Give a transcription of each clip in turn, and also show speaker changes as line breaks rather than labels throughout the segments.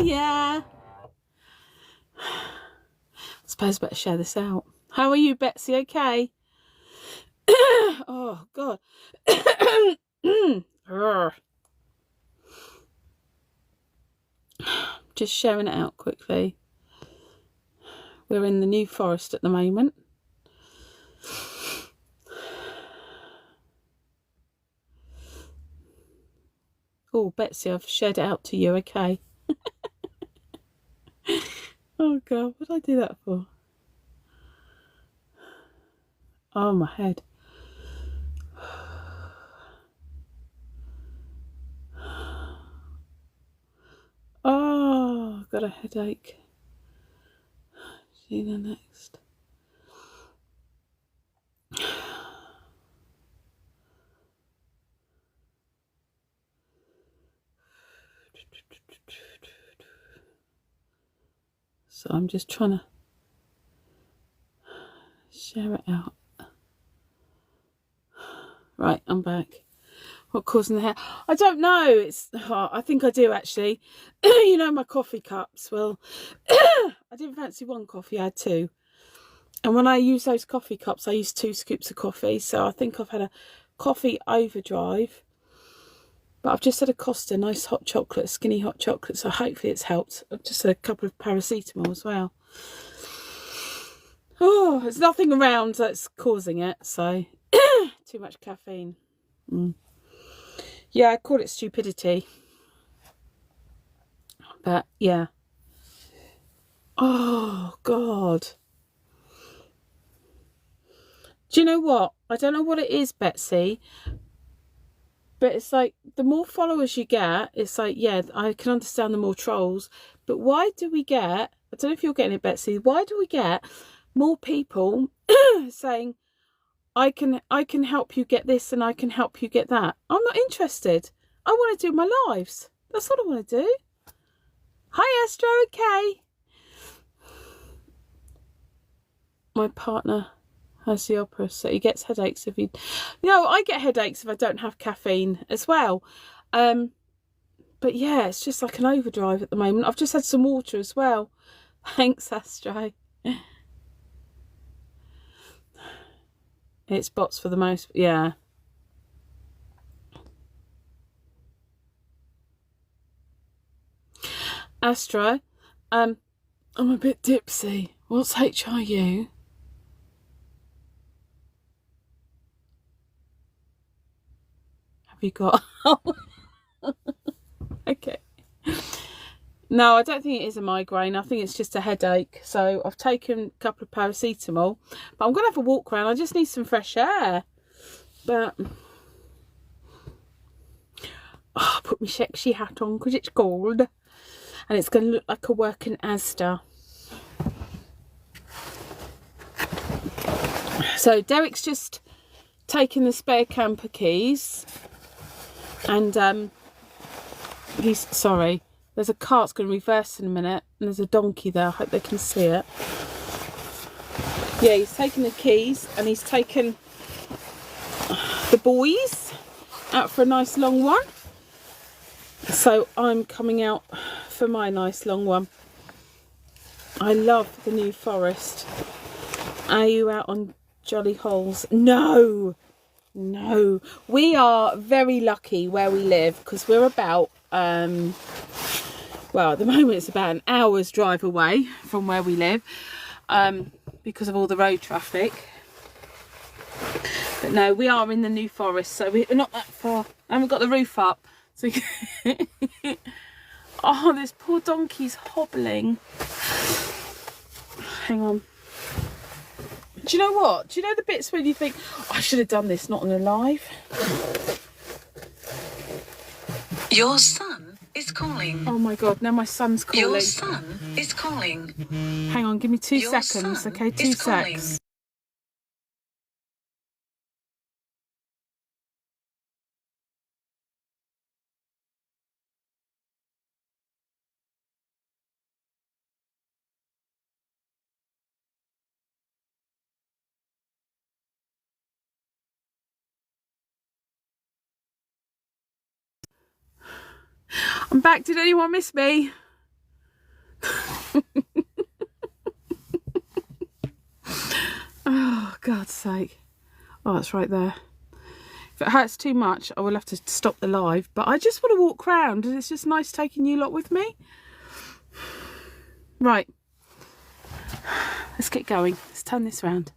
Yeah. I suppose I better share this out. How are you, Betsy? Okay? Oh, God. Just sharing it out quickly. We're in the New Forest at the moment. Oh, Betsy, I've shared it out to you, okay? Oh, God, what did I do that for? Oh, my head. Oh, I've got a headache. See you next. So I'm just trying to share it out. Right, I'm back. What causing the hair? I don't know. I think I do actually. You know my coffee cups. Well, I didn't fancy one coffee. I had two. And when I use those coffee cups, I use 2 scoops of coffee. So I think I've had a coffee overdrive. But I've just had a Costa, nice hot chocolate, skinny hot chocolate. So hopefully it's helped. I've just had a couple of paracetamol as well. Oh, there's nothing around that's causing it. So too much caffeine. Yeah, I call it stupidity. But yeah. Oh, God. Do you know what? I don't know what it is, Betsy. But it's like, the more followers you get, it's like, yeah, I can understand the more trolls. But why do we get, I don't know if you're getting it, Betsy, why do we get more people saying, I can help you get this and I can help you get that? I'm not interested. I want to do my lives. That's what I want to do. Hi, Astro, okay. My partner has the opera, so he gets headaches if he... I get headaches if I don't have caffeine as well. But yeah, it's just like an overdrive at the moment. I've just had some water as well. Thanks, Astro. It's bots for the most... Yeah. Astro, I'm a bit tipsy. What's HRU? Have you got... Okay. No, I don't think it is a migraine. I think it's just a headache. So I've taken a couple of paracetamol. But I'm going to have a walk around. I just need some fresh air. But... Oh, put my sexy hat on because it's cold. And it's going to look like a working Asda. So Derek's just taken the spare camper keys. And he's... Sorry. There's a car that's going to reverse in a minute. And there's a donkey there. I hope they can see it. Yeah, he's taken the keys. And he's taken the boys out for a nice long one. So I'm coming out for my nice long one. I love the New Forest. Are you out on jolly holes? No, no. We are very lucky where we live because we're about, well, at the moment it's about an hour's drive away from where we live because of all the road traffic. But no, we are in the New Forest, so we're not that far. I haven't got the roof up. So oh, this poor donkey's hobbling. Hang on. Do you know what? Do you know the bits where you think, oh, I should have done this, not on a live?
Your son is calling.
Oh my God, now my son's calling.
Your son is calling.
Hang on, give me 2
Your
seconds,
son
okay? 2
is calling.
secs. I'm back. Did anyone miss me? Oh, God's sake. Oh, it's right there. If it hurts too much, I will have to stop the live. But I just want to walk round, and it's just nice taking you lot with me. Right. Let's get going. Let's turn this round.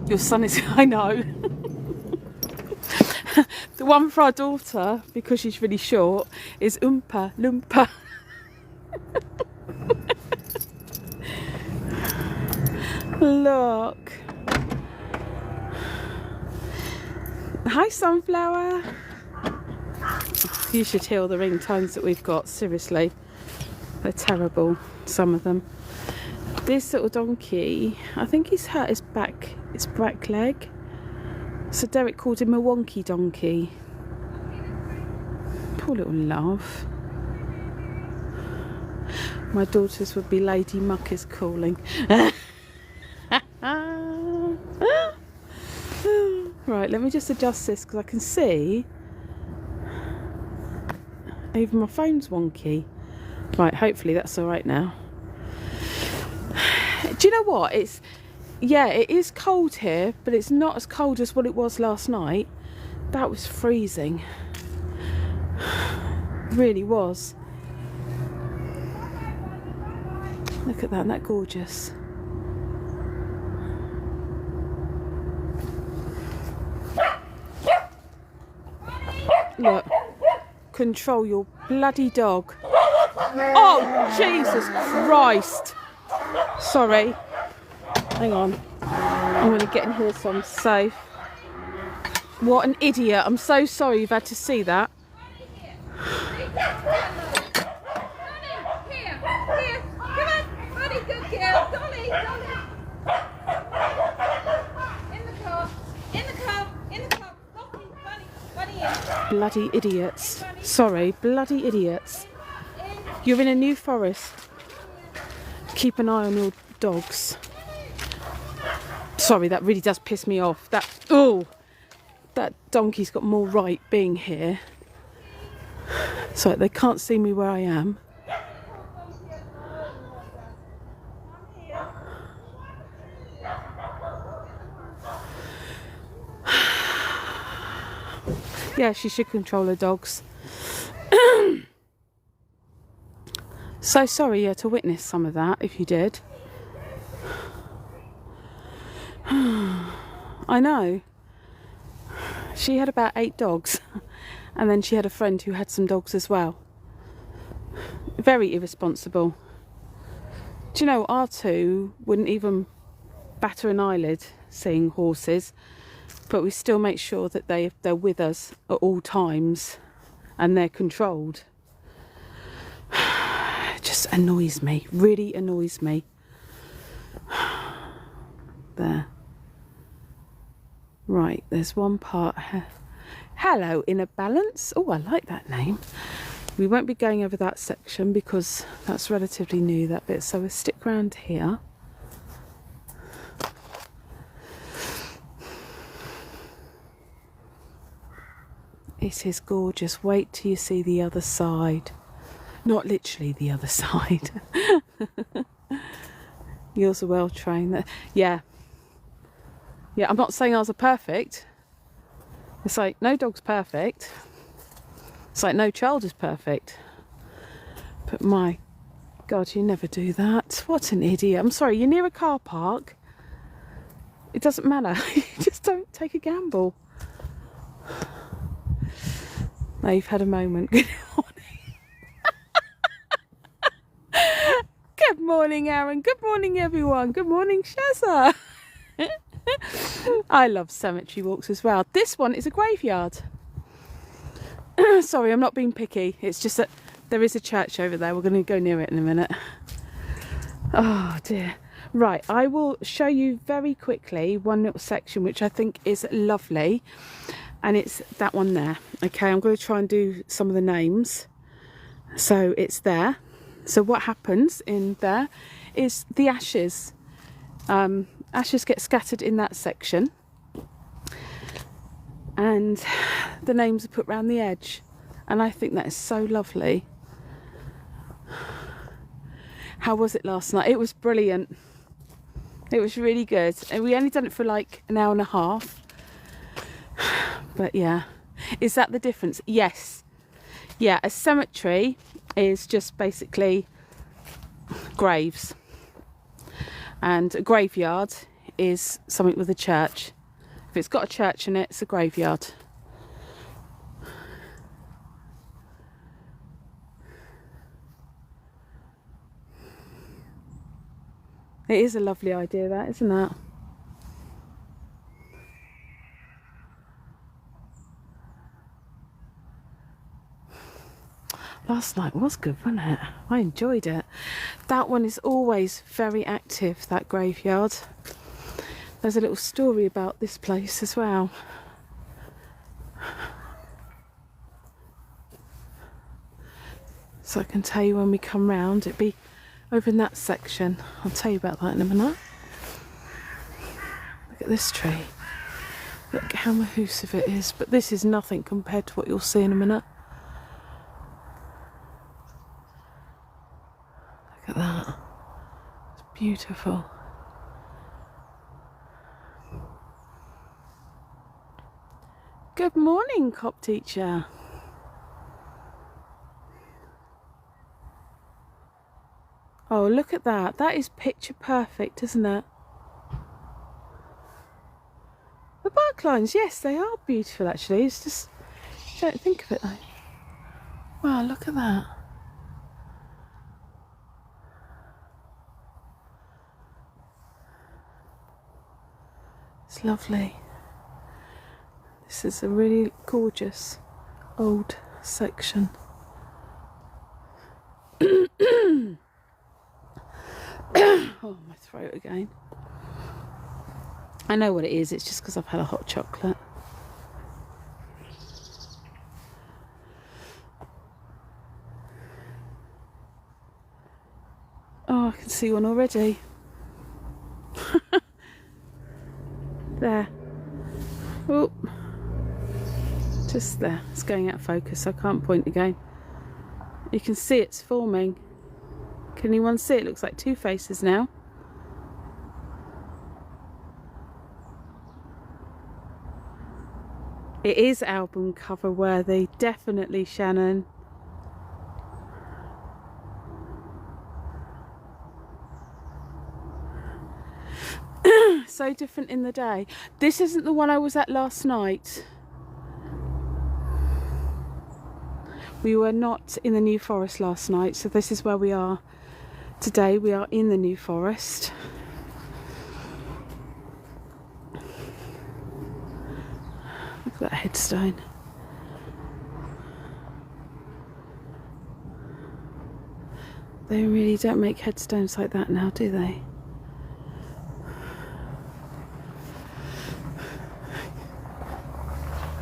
Your son is... I know. The one for our daughter, because she's really short, is Oompa Loompa. Look. Hi, Sunflower. You should hear all the ringtones that we've got, seriously. They're terrible, some of them. This little donkey, I think he's hurt his back leg. So Derek called him a wonky donkey. Poor little love. My daughters would be Lady Muck is calling. Right, let me just adjust this because I can see even my phone's wonky. Right, hopefully that's all right now. Do you know what? Yeah, it is cold here, but it's not as cold as what it was last night. That was freezing. It really was. Look at that, isn't that gorgeous? Look, control your bloody dog. Oh, Jesus Christ. Sorry. Hang on. I'm going to get in here so I'm safe. What an idiot. I'm so sorry you've had to see that.
Here. Come on. Buddy, good girl. Dolly. In the car. Buddy in.
Bloody idiots. Sorry, bloody idiots. You're in a new forest. Keep an eye on your dogs. Sorry, that really does piss me off. That donkey's got more right being here. So they can't see me where I am. Yeah, she should control her dogs. So sorry to witness some of that, if you did. I know. She had about 8 dogs, and then she had a friend who had some dogs as well. Very irresponsible. Do you know, R2 wouldn't even batter an eyelid seeing horses, but we still make sure that they're with us at all times and they're controlled. It just annoys me, really annoys me. There. Right, there's one part. Hello, Inner Balance. Oh, I like that name. We won't be going over that section because that's relatively new, that bit. So we'll stick around here. It is gorgeous. Wait till you see the other side. Not literally the other side. Yours are well trained. Yeah. Yeah, I'm not saying ours are perfect. It's like no dog's perfect. It's like no child is perfect. But my God, you never do that. What an idiot. I'm sorry, you're near a car park. It doesn't matter. You just don't take a gamble. Now you've had a moment. Good morning. Good morning, Aaron. Good morning, everyone. Good morning, Shazza. I love cemetery walks as well. This one is a graveyard. Sorry, I'm not being picky. It's just that there is a church over there. We're going to go near it in a minute. Oh dear. Right, I will show you very quickly one little section which I think is lovely, and it's that one there. Okay, I'm going to try and do some of the names. So it's there. So what happens in there is the ashes. Ashes get scattered in that section. and the names are put round the edge, and I think that is so lovely. How was it last night? It was brilliant. It was really good, and we only done it for like an hour and a half. But yeah, is that the difference? Yes. Yeah, a cemetery is just basically graves, and a graveyard is something with a church. If it's got a church in it, it's a graveyard. It is a lovely idea, that, isn't it? Last night was good, wasn't it? I enjoyed it. That one is always very active, that graveyard. There's a little story about this place as well. So I can tell you when we come round, it'd be over in that section. I'll tell you about that in a minute. Look at this tree. Look how mahoosive it is, but this is nothing compared to what you'll see in a minute. Look at that. It's beautiful. Good morning, cop teacher. Oh, look at that. That is picture perfect, isn't it? The bark lines, yes, they are beautiful actually. It's just, you don't think of it though. Wow, look at that. It's lovely. This is a really gorgeous old section. Oh, my throat again. I know what it is, it's just because I've had a hot chocolate. Oh, I can see one already. There. Oh, just there. It's going out of focus, I can't point again. You can see it's forming. Can anyone see? It looks like two faces now. It is album cover worthy, definitely, Shannon. So different in the day. This isn't the one I was at last night. We were not in the New Forest last night, so this is where we are today. We are in the New Forest. Look at that headstone. They really don't make headstones like that now, do they?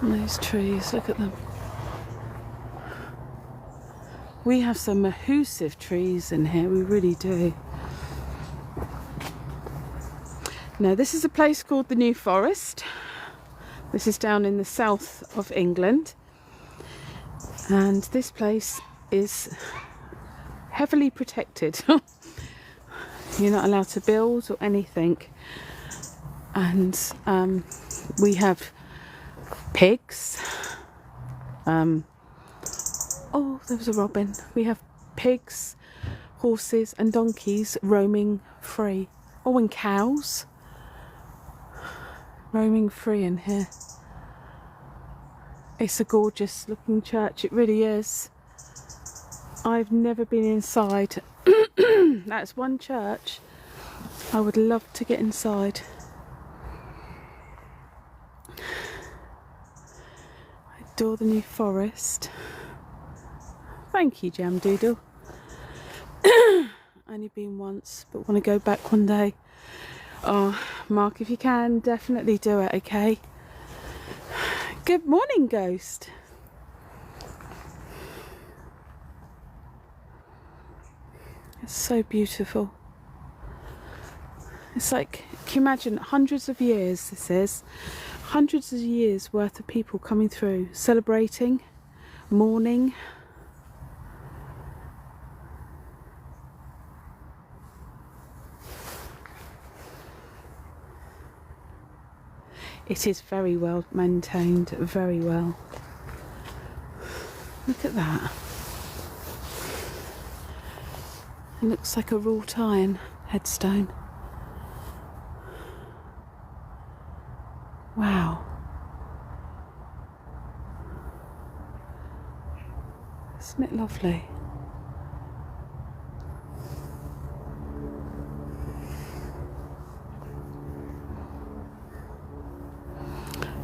And those trees, look at them. We have some mahoosive trees in here, we really do. Now, this is a place called the New Forest. This is down in the south of England. And this place is heavily protected. You're not allowed to build or anything. And we have pigs. Oh, there was a robin. We have pigs, horses and donkeys roaming free. Oh, and cows roaming free in here. It's a gorgeous looking church, it really is. I've never been inside. That's one church I would love to get inside. I adore the New Forest. Thank you, Jam Doodle. Only been once, but want to go back one day. Oh, Mark, if you can, definitely do it, okay? Good morning, Ghost. It's so beautiful. It's like, can you imagine, hundreds of years this is. hundreds of years worth of people coming through, celebrating, mourning. It is very well maintained, very well. Look at that. It looks like a wrought iron headstone. Wow. Isn't it lovely?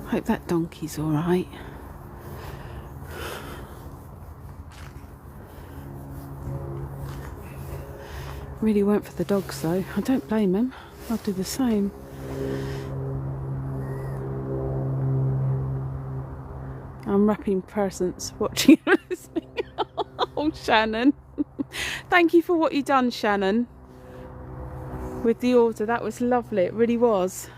Hope that donkey's all right. Really went for the dogs though. I don't blame him. I'll do the same. I'm wrapping presents, watching and listening. Oh, Shannon. Thank you for what you done, Shannon. With the order, that was lovely. It really was.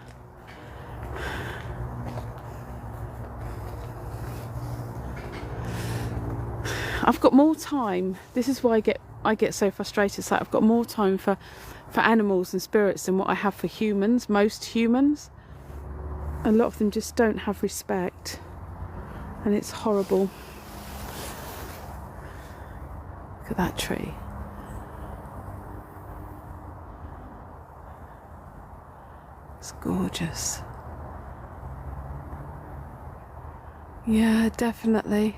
I've got more time. This is why I get so frustrated. It's like I've got more time for animals and spirits than what I have for humans. Most humans, a lot of them just don't have respect, and it's horrible. Look at that tree. It's gorgeous. Yeah, definitely.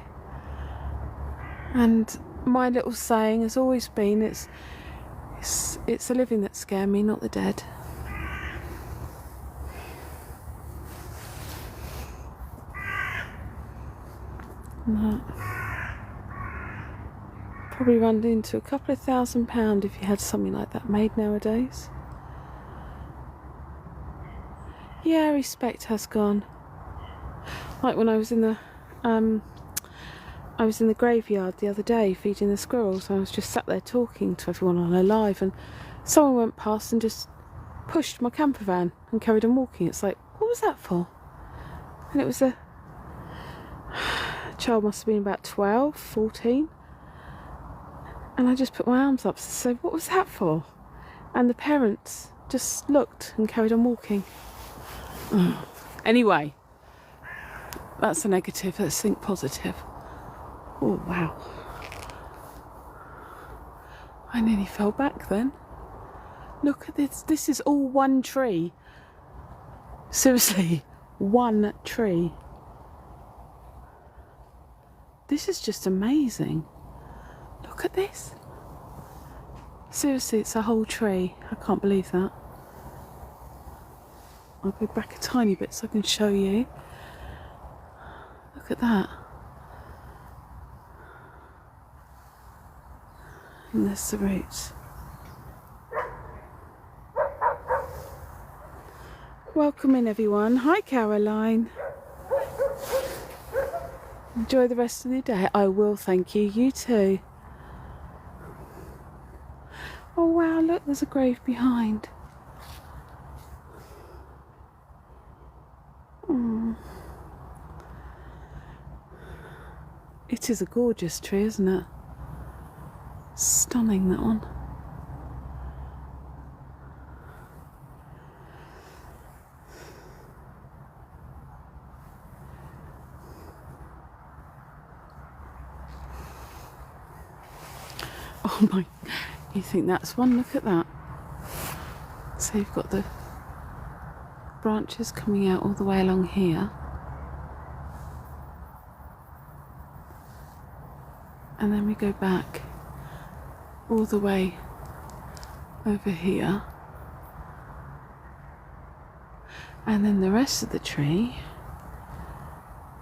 And my little saying has always been, it's the living that scare me, not the dead. And that probably run into a couple of £1,000 if you had something like that made nowadays. Yeah, respect has gone. Like when I was in the graveyard the other day feeding the squirrels. I was just sat there talking to everyone on a live, and someone went past and just pushed my camper van and carried on walking. It's like, what was that for? And it was a child, must have been about 12, 14. And I just put my arms up to say, what was that for? And the parents just looked and carried on walking. Anyway, that's a negative. Let's think positive. Oh, wow. I nearly fell back then. Look at this. This is all one tree. Seriously, one tree. This is just amazing. Look at this. Seriously, it's a whole tree. I can't believe that. I'll go back a tiny bit so I can show you. Look at that. And there's the roots. Welcome in, everyone. Hi, Caroline. Enjoy the rest of the day. I will, thank you. You too. Oh wow, look, there's a grave behind. It is a gorgeous tree, isn't it? Stunning, that one. Oh my, you think that's one? Look at that. So you've got the branches coming out all the way along here. And then we go back all the way over here. And then the rest of the tree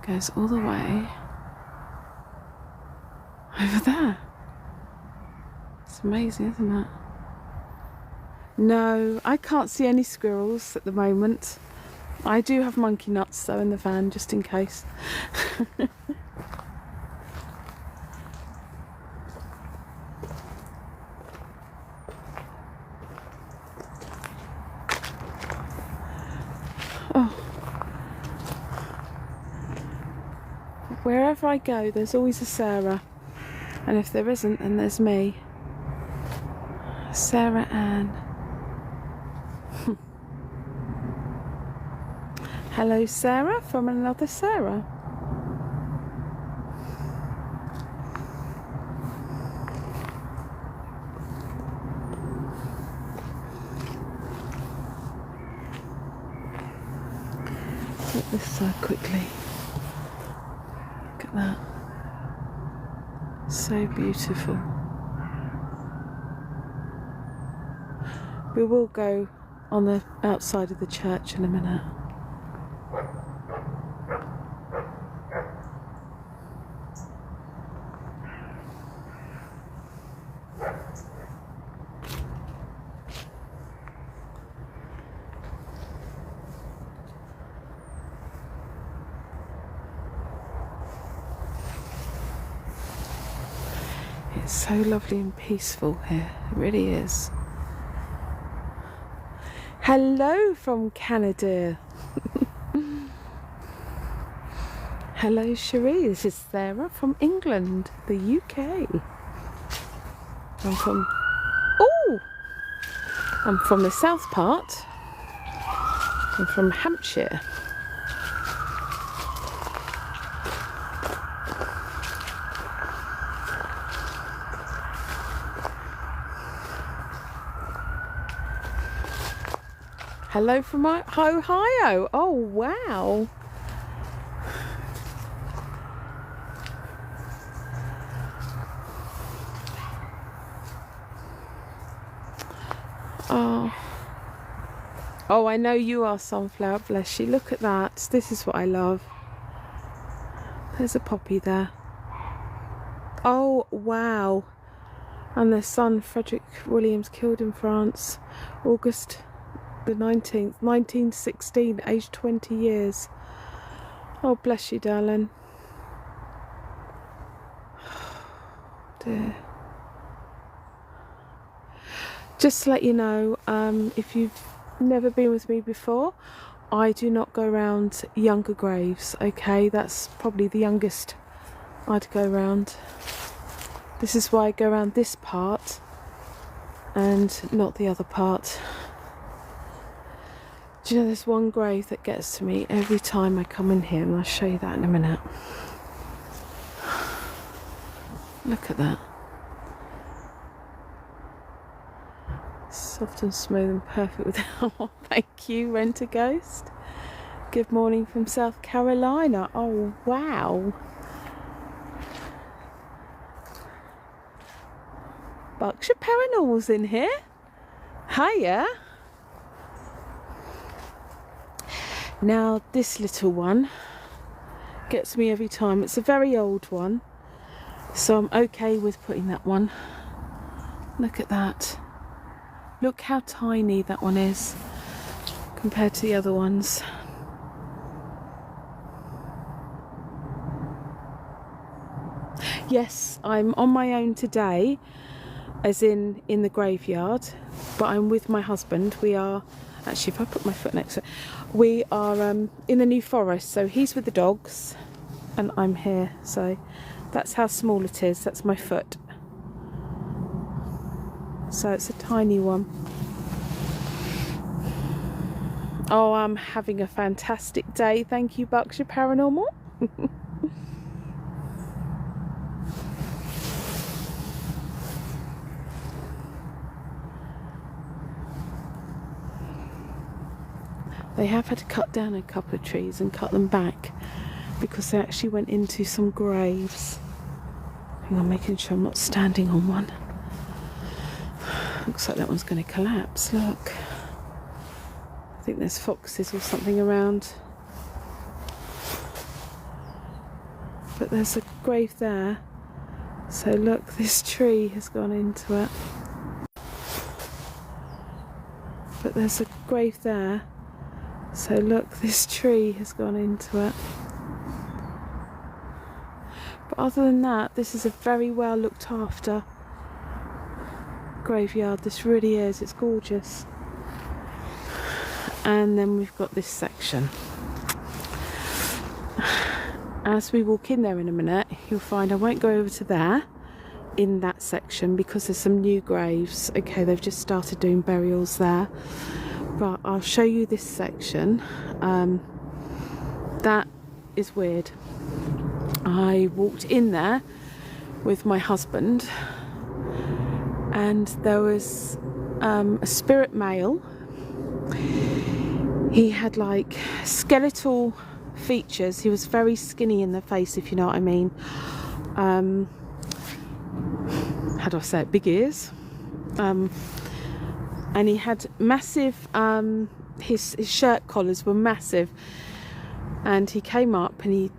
goes all the way over there. It's amazing, isn't it? No, I can't see any squirrels at the moment. I do have monkey nuts though in the van, just in case. Wherever I go, there's always a Sarah. And if there isn't, then there's me. Sarah Ann. Hello, Sarah, from another Sarah. Look this side quickly. Look at that. So beautiful. We will go on the outside of the church in a minute. It's so lovely and peaceful here, it really is. Hello from Canada. Hello Cherie, this is Sarah from England, the UK. I'm from the south part. I'm from Hampshire. Hello from Ohio. Oh, wow. Oh, I know you are, Sunflower. Bless you. Look at that. This is what I love. There's a poppy there. Oh, wow. And their son, Frederick Williams, killed in France, August the 19th, 1916, aged 20 years. Oh, bless you, darling. Dear. Just to let you know, if you've never been with me before, I do not go around younger graves, okay? That's probably the youngest I'd go around. This is why I go around this part and not the other part. Do you know there's one grave that gets to me every time I come in here, and I'll show you that in a minute. Look at that. Soft and smooth and perfect with oh, thank you, Rent a Ghost. Good morning from South Carolina. Oh, wow. Berkshire Paranormal's in here. Hiya. Now this little one gets me every time. It's a very old one, so I'm okay with putting that one. Look at that. Look how tiny that one is compared to the other ones. Yes, I'm on my own today, as in the graveyard, but I'm with my husband. We are, actually if I put my foot next to it, we are in the New Forest, so he's with the dogs and I'm here, so that's how small it is. That's my foot. So it's a tiny one. Oh, I'm having a fantastic day. Thank you, Berkshire Paranormal. They have had to cut down a couple of trees and cut them back because they actually went into some graves. Hang on, making sure I'm not standing on one. Looks like that one's going to collapse, look. I think there's foxes or something around. But there's a grave there. So look, this tree has gone into it. But there's a grave there. So look, this tree has gone into it. But other than that, this is a very well looked after graveyard. This really is. It's gorgeous. And then we've got this section. As we walk in there in a minute, you'll find I won't go over to there in that section because there's some new graves. Okay, they've just started doing burials there, but I'll show you this section. That is weird. I walked in there with my husband and there was a spirit male. He had like skeletal features. He was very skinny in the face, if you know what I mean. How do I say it? Big ears. And he had massive, his shirt collars were massive. And he came up and he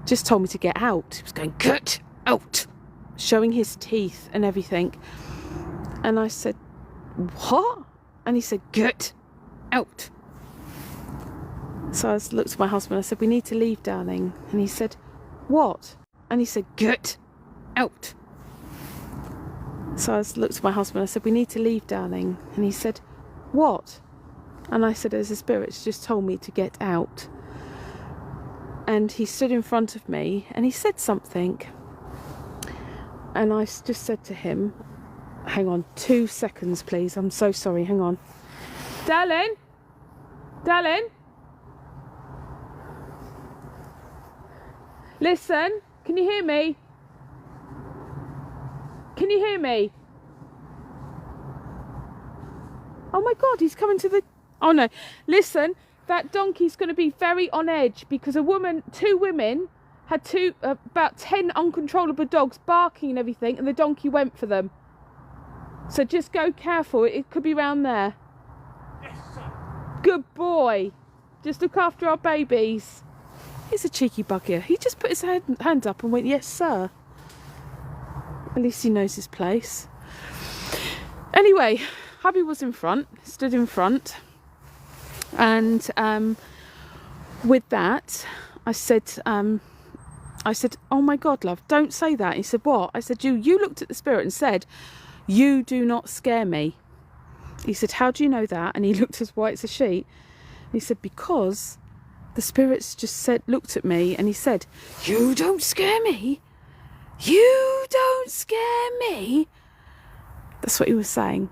just told me to get out. He was going, "Get out!" showing his teeth and everything. And I said, "What?" And he said, "Get out." So I looked at my husband. I said, "We need to leave, darling." And he said, "What?" And he said, "Get out." So I looked at my husband. I said, "We need to leave, darling." And he said, "What?" And I said, "As the spirits just told me to get out." And he stood in front of me and he said something. And I just said to him, "Hang on 2 seconds, please. I'm so sorry. Hang on." "Darling? Darling? Listen, can you hear me? Can you hear me?" Oh my God, he's coming to the... Oh no. Listen, that donkey's going to be very on edge because two women had about 10 uncontrollable dogs barking and everything, and the donkey went for them. So just go careful. It could be round there.
Yes, sir.
Good boy. Just look after our babies. He's a cheeky bugger. He just put his hand up and went, "Yes, sir." At least he knows his place. Anyway, hubby was in front, stood in front. And with that, I said, "Oh my God, love, don't say that." He said, "What?" I said, you looked at the spirit and said, "You do not scare me." He said, "How do you know that?" And he looked as white as a sheet. He said, "Because the spirits just looked at me and he said, 'You don't scare me. You don't scare me.'" That's what he was saying.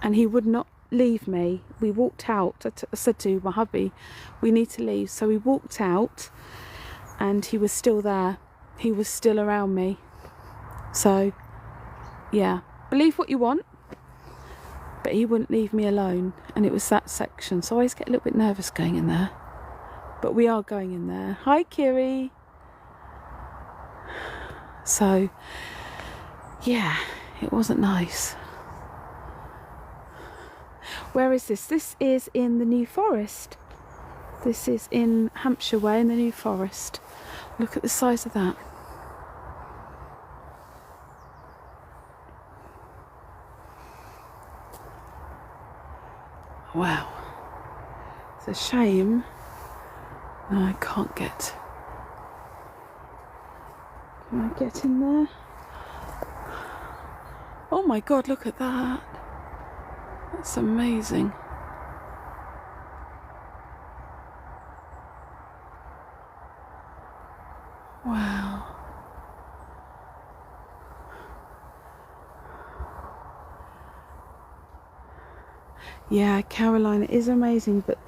And he would not leave me. We walked out. I said to my hubby, "We need to leave." So we walked out and he was still there. He was still around me. So, yeah. Believe what you want. But he wouldn't leave me alone. And it was that section. So I always get a little bit nervous going in there. But we are going in there. Hi, Kiri. So, yeah, it wasn't nice. Where is this? This is in the New Forest. This is in Hampshire Way in the New Forest. Look at the size of that. Wow. It's a shame. No, I can't get... Can I get in there? Oh my God, look at that. That's amazing. Wow. Yeah, Carolina is amazing, but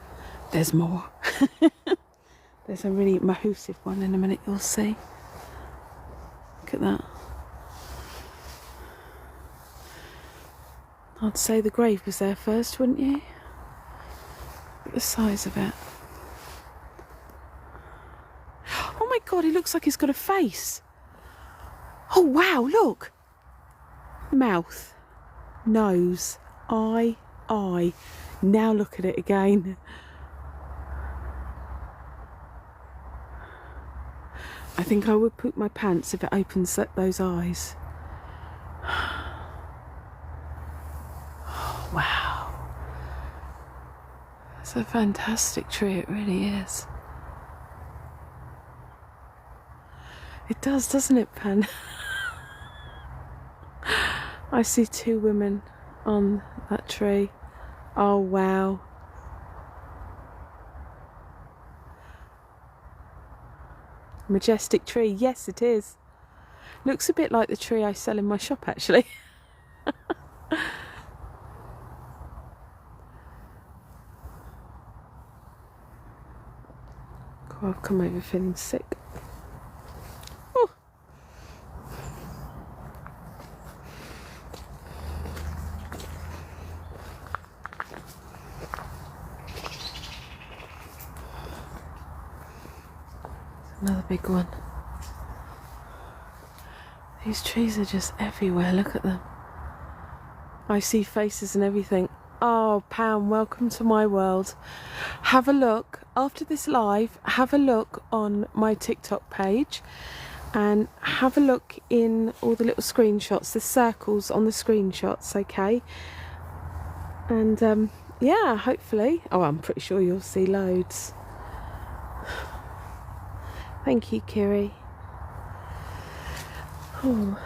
there's more. There's a really massive one in a minute, you'll see. Look at that. I'd say the grave was there first, wouldn't you? Look at the size of it. Oh my God, he looks like he's got a face. Oh wow, look. Mouth, nose, eye. Now look at it again. I think I would poop my pants if it opens those eyes. Oh, wow. It's a fantastic tree, it really is. It does, doesn't it, Pan? I see 2 women on that tree. Oh, wow. Majestic tree. Yes, it is. Looks a bit like the tree I sell in my shop, actually. God, I've come over feeling sick. Oh. Another big one. These trees are just everywhere, look at them. I see faces and everything. Oh, Pam, welcome to my world. Have a look, after this live, have a look on my TikTok page and have a look in all the little screenshots, the circles on the screenshots, okay? And yeah, hopefully, oh, I'm pretty sure you'll see loads. Thank you, Kiri. Oh.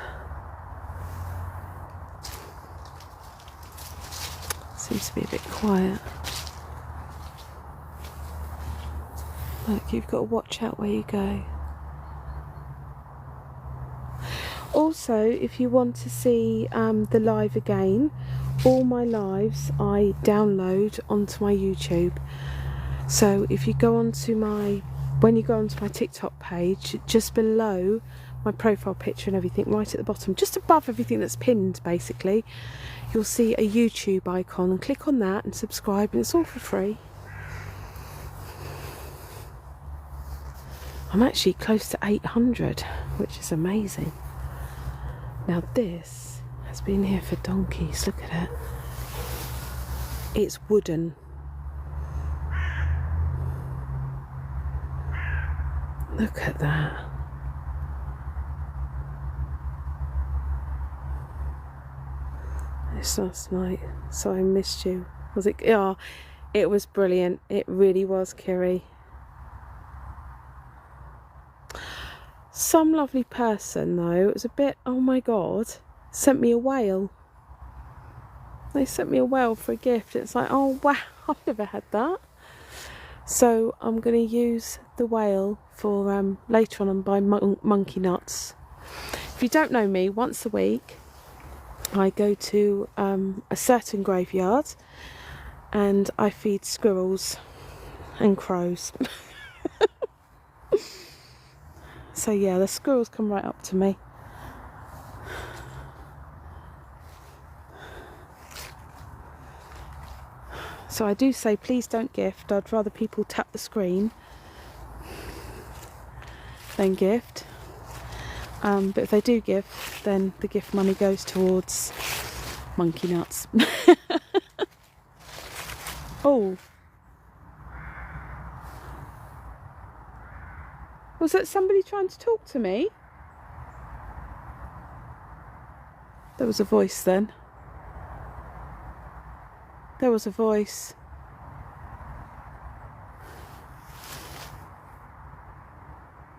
Seems to be a bit quiet. Look, you've got to watch out where you go. Also, if you want to see the live again, all my lives I download onto my YouTube. So if you go onto my, when you go onto my TikTok page, just below my profile picture and everything, right at the bottom, just above everything that's pinned basically, you'll see a YouTube icon, and click on that and subscribe, and it's all for free. I'm actually close to 800, which is amazing. Now this has been here for donkeys, look at it. It's wooden. Look at that. It's last night, so I missed you. Was it? Yeah, it was brilliant. It really was, Kiri. Some lovely person though, it was a bit, oh my god, sent me a whale. They sent me a whale for a gift. It's like, oh wow, I've never had that. So I'm going to use the whale for later on and buy monkey nuts. If you don't know me, once a week I go to a certain graveyard and I feed squirrels and crows. So yeah, the squirrels come right up to me. So I do say, please don't gift. I'd rather people tap the screen than gift. But if they do gift, then the gift money goes towards monkey nuts. Oh. Was that somebody trying to talk to me? There was a voice then. There was a voice.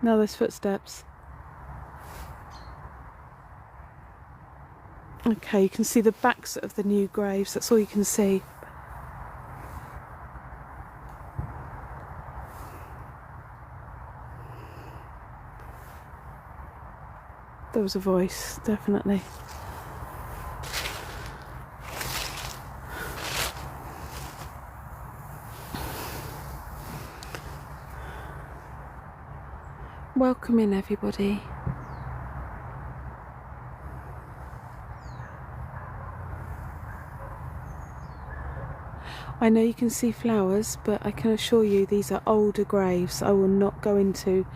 Now there's footsteps. Okay, you can see the backs of the new graves. That's all you can see. There was a voice, definitely. Welcome in, everybody. I know you can see flowers, but I can assure you these are older graves. I will not go into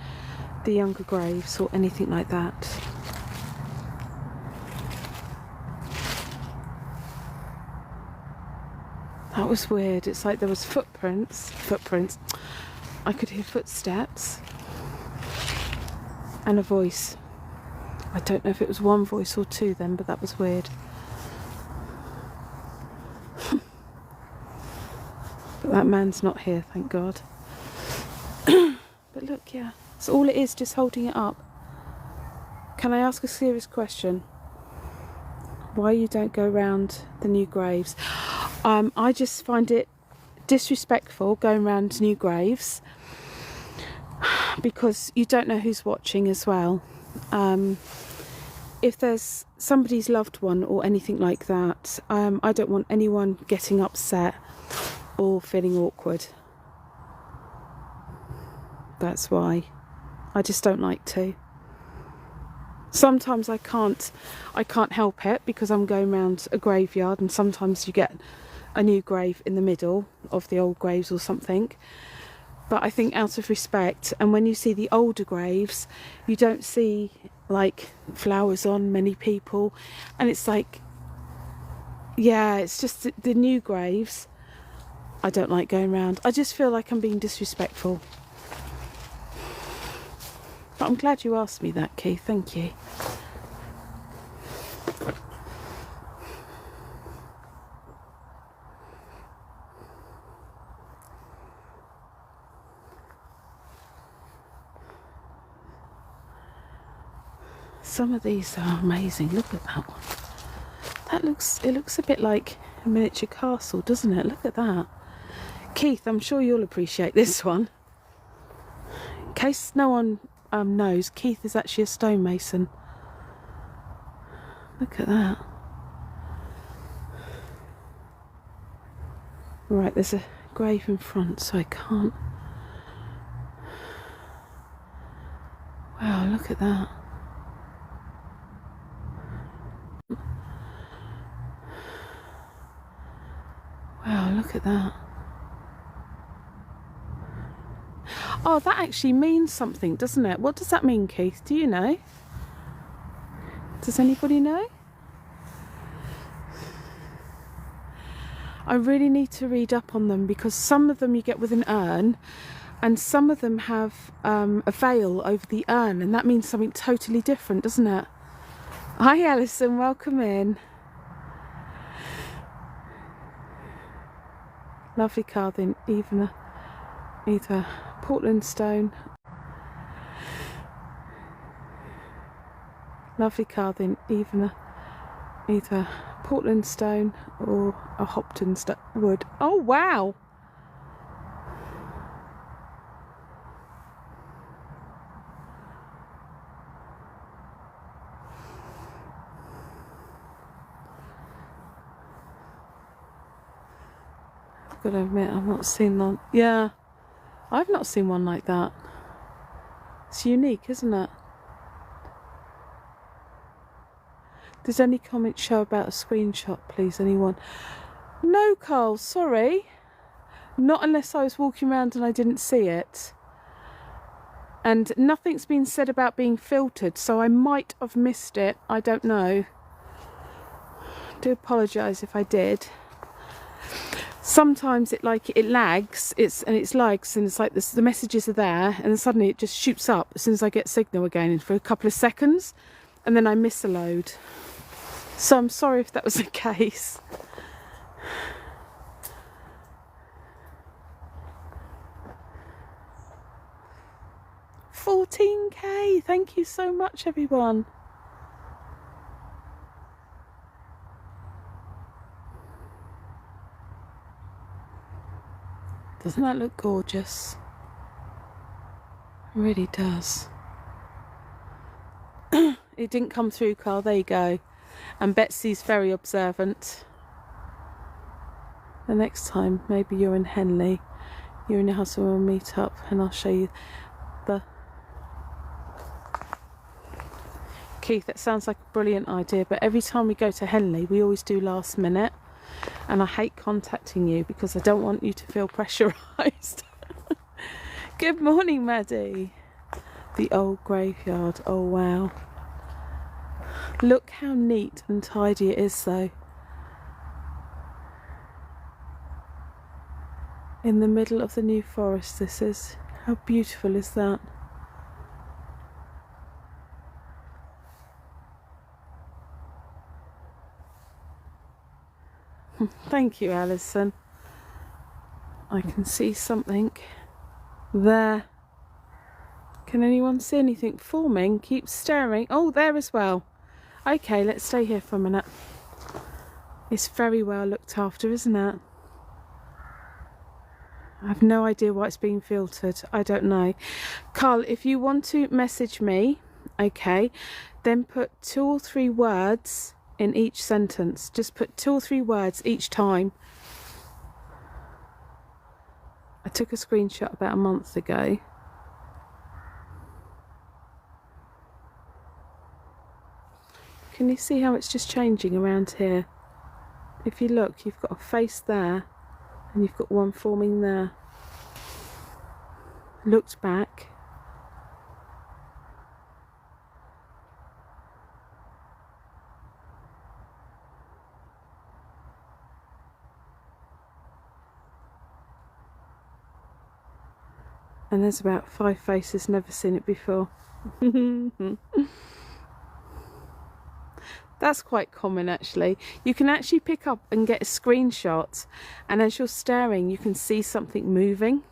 the younger graves or anything like that. That was weird. It's like there was footprints. I could hear footsteps and a voice. I don't know if it was one voice or two then, but that was weird. But that man's not here, thank God. But look, yeah, so all it is, just holding it up. Can I ask a serious question? Why you don't go round the new graves? I just find it disrespectful going round new graves because you don't know who's watching as well. If there's somebody's loved one or anything like that, I don't want anyone getting upset or feeling awkward. That's why I just don't like to. Sometimes I can't help it because I'm going round a graveyard, and sometimes you get a new grave in the middle of the old graves or something. But I think out of respect, and when you see the older graves, you don't see like flowers on many people, and it's like, yeah, it's just the new graves I don't like going round. I just feel like I'm being disrespectful. But I'm glad you asked me that, Keith. Thank you. Some of these are amazing. Look at that one. It looks a bit like a miniature castle, doesn't it? Look at that. Keith, I'm sure you'll appreciate this one. In case no one knows, Keith is actually a stonemason. Look at that. Right, there's a grave in front, so I can't. Wow, look at that. Wow, look at that. Oh, that actually means something, doesn't it? What does that mean, Keith? Do you know? Does anybody know? I really need to read up on them, because some of them you get with an urn, and some of them have a veil over the urn, and that means something totally different, doesn't it? Hi Alison, welcome in. Lovely carving, either Portland stone. Lovely carving, either Portland stone or a Hopton wood. Oh wow! I've got to admit, I've not seen one. Yeah, I've not seen one like that. It's unique, isn't it? Does any comment show about a screenshot, please, anyone? No, Carl, sorry. Not unless I was walking around and I didn't see it. And nothing's been said about being filtered, so I might have missed it. I don't know. Do apologise if I did. Sometimes it lags, it's lags, and it's like the messages are there, and then suddenly it just shoots up as soon as I get signal again for a couple of seconds, and then I miss a load. So I'm sorry if that was the case. $14K, thank you so much, everyone. Doesn't that look gorgeous? It really does. It didn't come through, Carl. There you go. And Betsy's very observant. The next time, maybe you're in Henley, you and your husband will meet up, and I'll show you the... Keith, that sounds like a brilliant idea, but every time we go to Henley, we always do last minute. And I hate contacting you because I don't want you to feel pressurised. Good morning, Maddie. The old graveyard. Oh, wow. Look how neat and tidy it is, though. In the middle of the New Forest, this is. How beautiful is that? Thank you, Alison. I can see something there. Can anyone see anything forming? Keep staring. Oh, there as well. Okay, let's stay here for a minute. It's very well looked after, isn't it? I have no idea why it's being filtered. I don't know. Carl, if you want to message me, okay, then put 2 or 3 words in each sentence. Just put 2 or 3 words each time. I took a screenshot about a month ago. Can you see how it's just changing around here? If you look, you've got a face there and you've got one forming there. Looked back. And there's about 5 faces, never seen it before. That's quite common actually. You can actually pick up and get a screenshot, and as you're staring you can see something moving.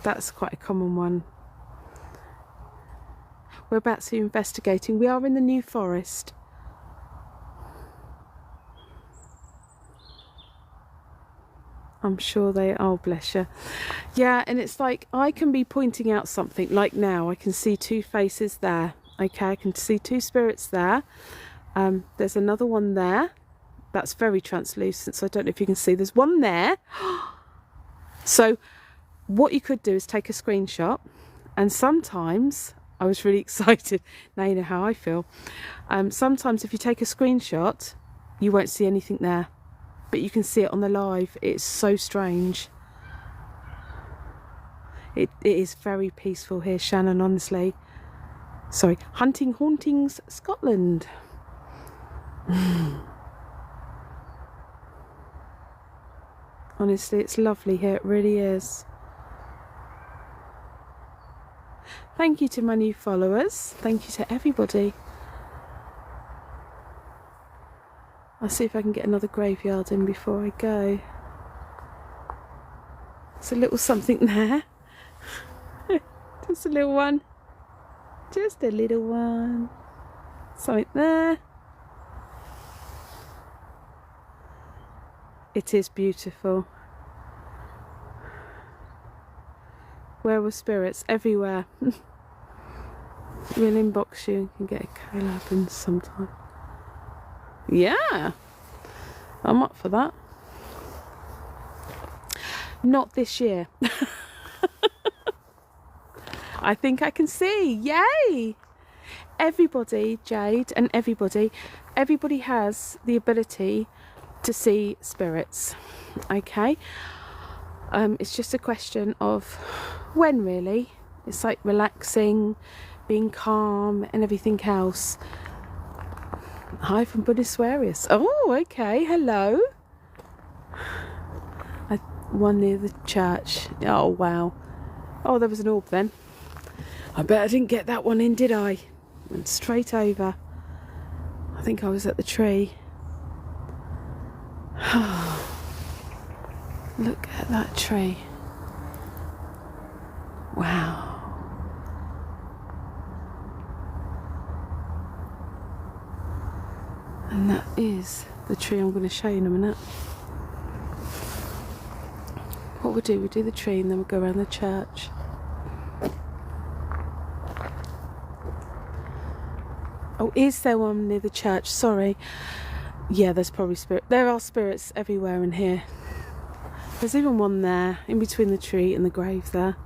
That's quite a common one. Whereabouts are you investigating? We are in the New Forest. I'm sure they are. Oh, bless you. Yeah, and it's like I can be pointing out something, like now I can see 2 faces there. Okay, I can see 2 spirits there. There's another one there. That's very translucent, so I don't know if you can see. There's one there. So what you could do is take a screenshot, and sometimes, I was really excited, now you know how I feel. Sometimes if you take a screenshot, you won't see anything there, but you can see it on the live. It's so strange. It is very peaceful here, Shannon, honestly. Sorry, Hunting Hauntings, Scotland. Honestly, it's lovely here, it really is. Thank you to my new followers. Thank you to everybody. I'll see if I can get another graveyard in before I go. There's a little something there. Just a little one. Just a little one. Something there. It is beautiful. Where were spirits? Everywhere. We'll inbox you and get a collab in sometime. Yeah, I'm up for that. Not this year. I think I can see. Yay! Everybody, Jade, and everybody has the ability to see spirits. Okay. It's just a question of when, really. It's like relaxing, being calm, and everything else. Hi from Buenos. Oh, okay. Hello. One near the church. Oh, wow. Oh, there was an orb then. I bet I didn't get that one in, did I? Went straight over. I think I was at the tree. Look at that tree. Wow. And that is the tree I'm going to show you in a minute. What we'll do the tree and then we'll go around the church. Oh, is there one near the church? Sorry. Yeah, there's probably spirit. There are spirits everywhere in here. There's even one there, in between the tree and the grave there.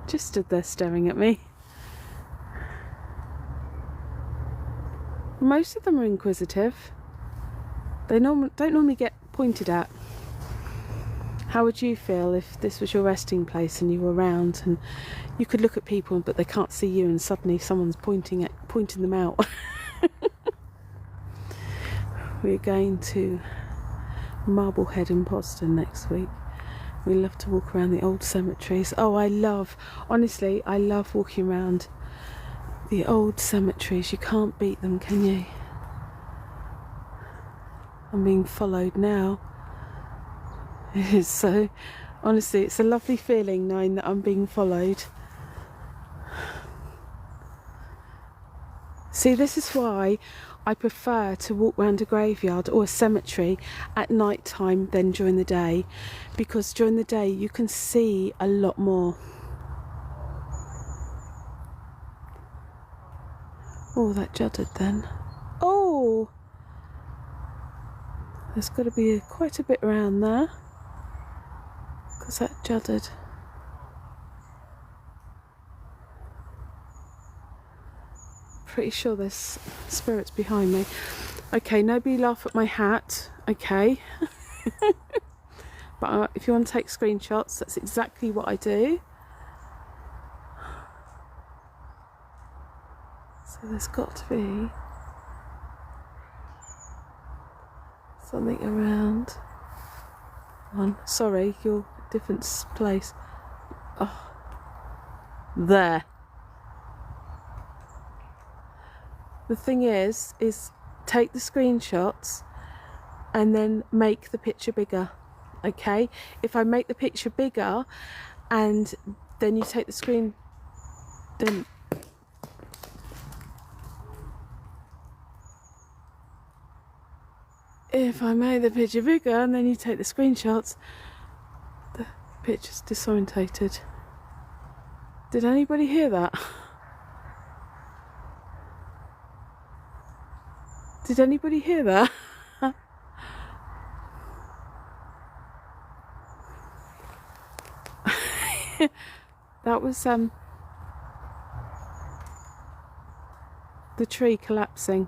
Just stood there staring at me. Most of them are inquisitive. They don't normally get pointed at. How would you feel if this was your resting place and you were around and you could look at people but they can't see you and suddenly someone's pointing them out? We're going to Marblehead in Boston next week. We love to walk around the old cemeteries. Oh, honestly, I love walking around the old cemeteries. You can't beat them, can you? I'm being followed now. So, honestly, it's a lovely feeling knowing that I'm being followed. See, this is why I prefer to walk round a graveyard or a cemetery at night time than during the day, because during the day you can see a lot more. Oh, that juddered then. Oh, there's got to be quite a bit around there, because that juddered. Pretty sure there's spirits behind me. Okay, nobody laugh at my hat, okay? But if you want to take screenshots, that's exactly what I do. So there's got to be something around. One, sorry, you're a different place. Oh, there. The thing is take the screenshots and then make the picture bigger, okay? If I make the picture bigger and then you take the screen, then if I make the picture bigger and then you take the screenshots, the picture's disorientated. Did anybody hear that? Did anybody hear that? That was the tree collapsing.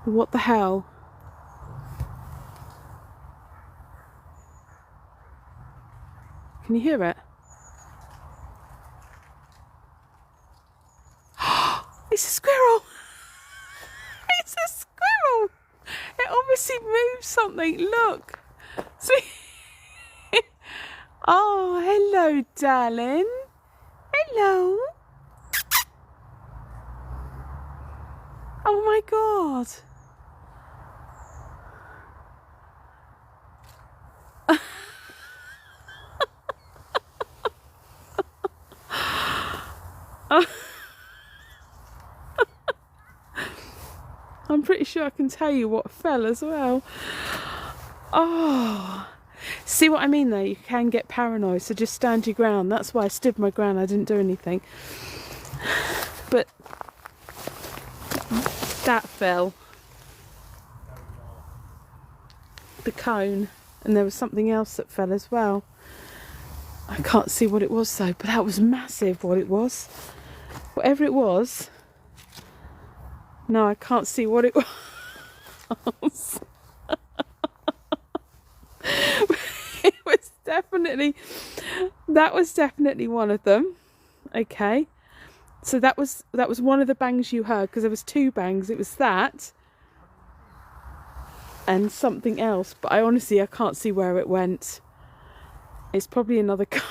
What the hell? Can you hear it? It's a squirrel! It's a squirrel! It obviously moved something, look! See? Oh, hello, darling. Hello. Oh my God. I'm pretty sure I can tell you what fell as well. Oh, see what I mean though? You can get paranoid, so just stand your ground. That's why I stood my ground. I didn't do anything. But that fell. The cone. And there was something else that fell as well. I can't see what it was though, but that was massive what it was. Whatever it was. No, I can't see what it was. That was definitely one of them. Okay. So that was one of the bangs you heard, because there was two bangs. It was that and something else, but I can't see where it went. It's probably another cone.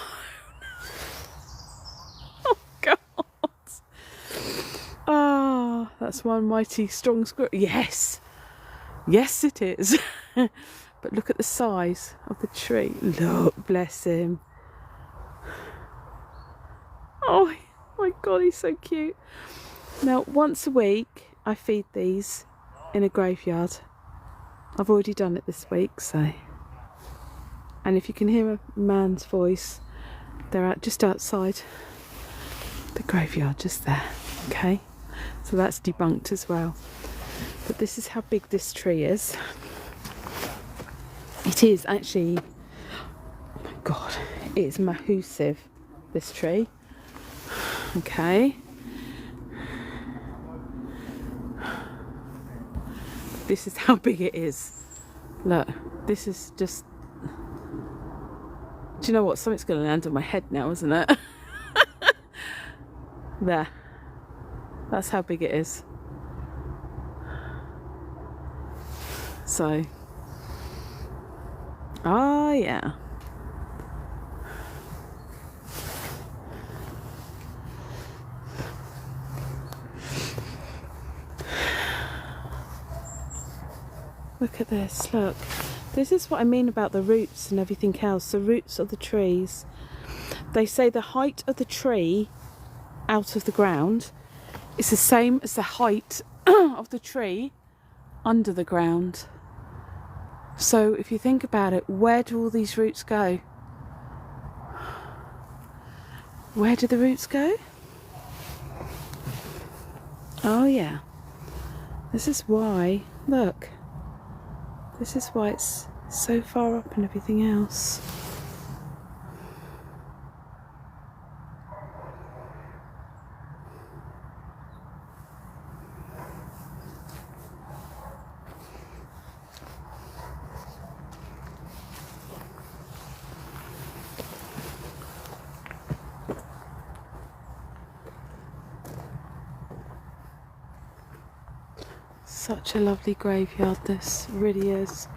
Oh God. Ah, that's one mighty strong squirrel. Yes. Yes it is. But look at the size of the tree. Look, bless him. Oh my God, he's so cute. Now, once a week, I feed these in a graveyard. I've already done it this week, so. And if you can hear a man's voice, they're just outside the graveyard, just there. Okay, so that's debunked as well. But this is how big this tree is. It is actually, oh my God, it is massive, this tree. Okay. This is how big it is. Look, this is just, do you know what? Something's going to land on my head now, isn't it? There. That's how big it is. So, oh yeah. Look at this, look. This is what I mean about the roots and everything else, the roots of the trees. They say the height of the tree out of the ground is the same as the height of the tree under the ground. So if you think about it, where do all these roots go? Where do the roots go? Oh yeah. This is why, look. This is why it's so far up and everything else. Such a lovely graveyard, this really is.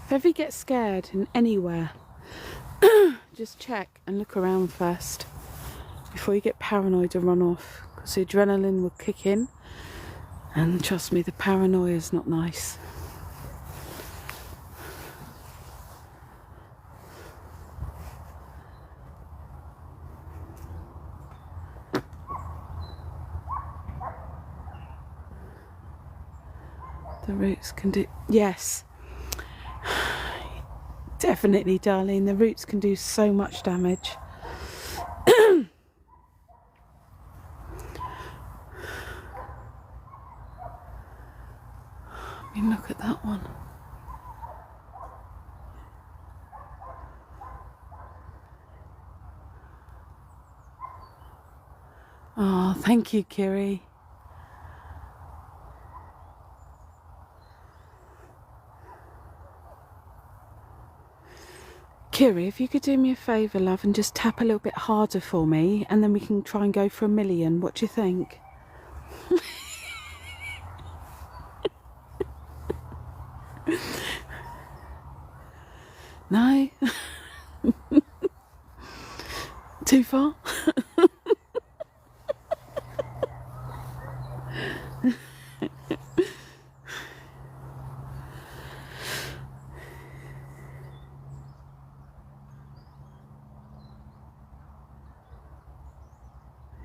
If ever you get scared in anywhere, just check and look around first before you get paranoid and run off, because the adrenaline will kick in, and trust me, the paranoia is not nice. The roots can do, yes, definitely, darling, the roots can do so much damage. I mean, look at that one. Oh, thank you, Kiri. Kiri, if you could do me a favour, love, and just tap a little bit harder for me, and then we can try and go for 1 million. What do you think? No? Too far?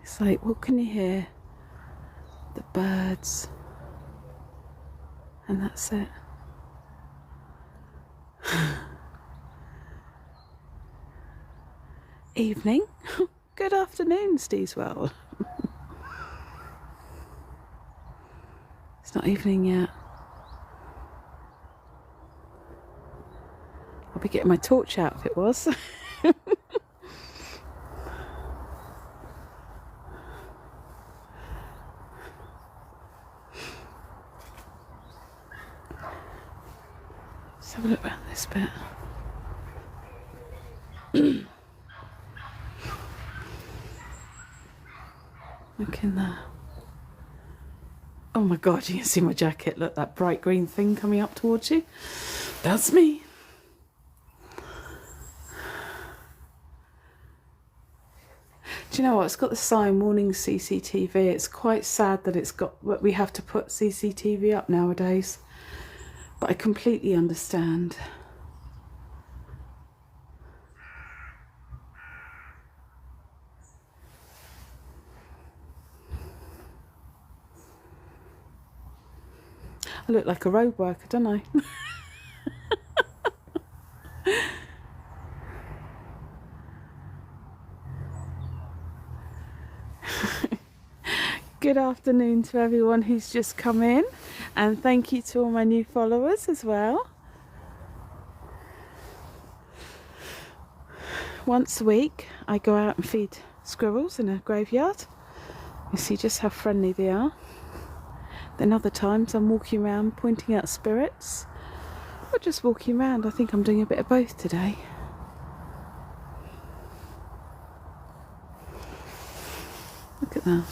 It's like, what can you hear? The birds. And that's it. Evening. Good afternoon, Steeswell. It's not evening yet. I'll be getting my torch out if it was. Let's have a look around this bit. Look in there. Oh my god, you can see my jacket. Look, that bright green thing coming up towards you. That's me. Do you know what? It's got the sign warning CCTV. It's quite sad that it's got, we have to put CCTV up nowadays. But I completely understand. I look like a road worker, don't I? Good afternoon to everyone who's just come in, and thank you to all my new followers as well. Once a week I go out and feed squirrels in a graveyard. You see just how friendly they are. Then other times I'm walking around pointing out spirits, or just walking around. I think I'm doing a bit of both today. Look at that.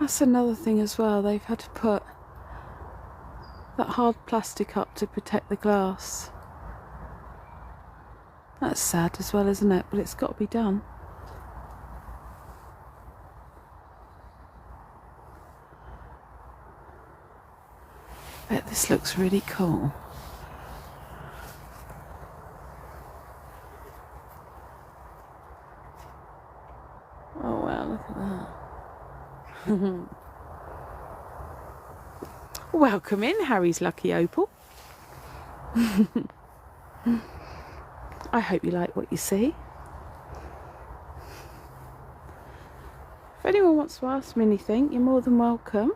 That's another thing as well. They've had to put that hard plastic up to protect the glass. That's sad as well, isn't it? But it's got to be done. Bet this looks really cool. Oh wow, look at that. Welcome in, Harry's Lucky Opal. I hope you like what you see. If anyone wants to ask me anything, you're more than welcome.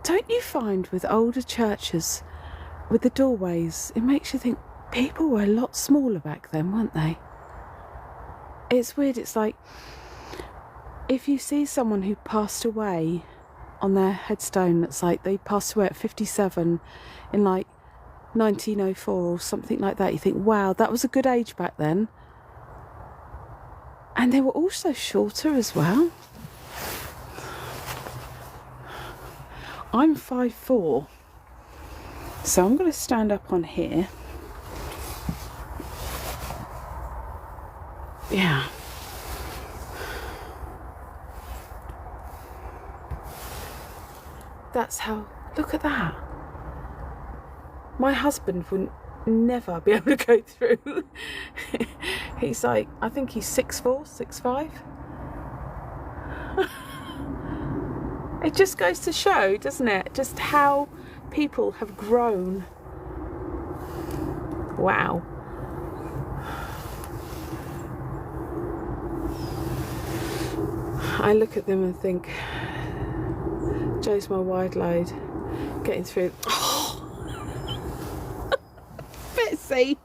Don't you find with older churches, with the doorways, it makes you think people were a lot smaller back then, weren't they? It's weird, it's like if you see someone who passed away on their headstone that's like they passed away at 57 in like 1904 or something like that, you think, wow, that was a good age back then. And they were also shorter as well. I'm 5'4", so I'm going to stand up on here. Yeah. That's how, look at that. My husband wouldn't never be able to go through. He's like, I think he's 6'4", 6'5". It just goes to show, doesn't it, just how people have grown. Wow. I look at them and think, Joe's my wide load, getting through. Oh. Betsy.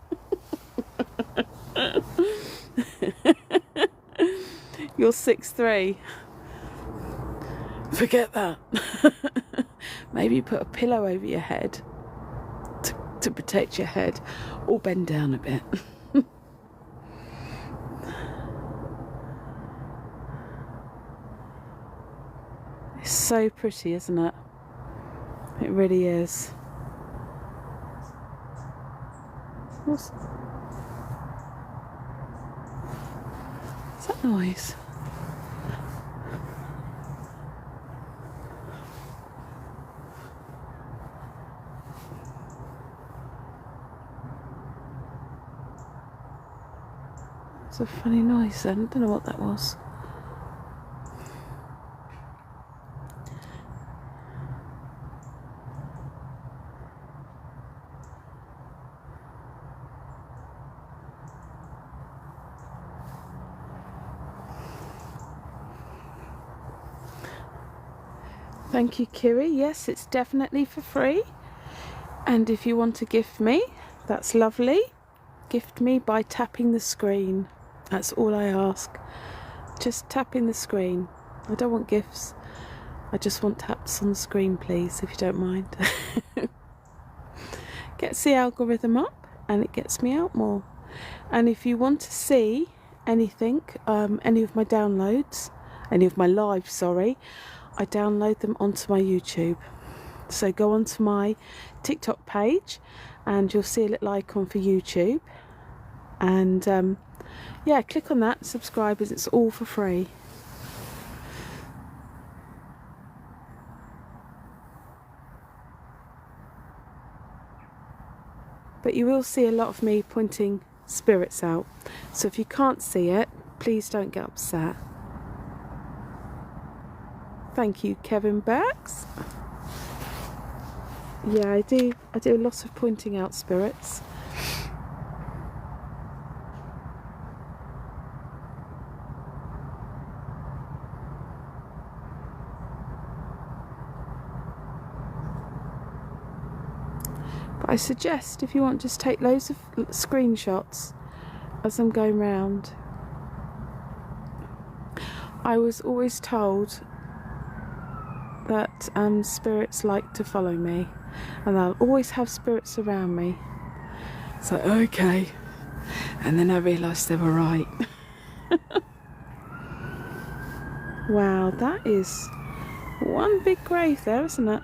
You're 6'3". Forget that. Maybe put a pillow over your head to protect your head, or bend down a bit. It's so pretty, isn't it? It really is. What's that noise? It's a funny noise then, I don't know what that was. Thank you, Kiri. Yes, it's definitely for free. And if you want to gift me, that's lovely. Gift me by tapping the screen. That's all I ask. Just tapping the screen. I don't want gifts. I just want taps on the screen, please, if you don't mind. Gets the algorithm up and it gets me out more. And if you want to see anything, any of my downloads, any of my lives, sorry, I download them onto my YouTube. So go onto my TikTok page and you'll see a little icon for YouTube. And yeah, click on that, subscribe, as it's all for free. But you will see a lot of me pointing spirits out. So if you can't see it, please don't get upset. Thank you, Kevin Burks. Yeah, I do a lot of pointing out spirits. But I suggest, if you want, just take loads of screenshots as I'm going round. I was always told that spirits like to follow me, and I'll always have spirits around me. So okay, and then I realised they were right. Wow, that is One big grave there, isn't it?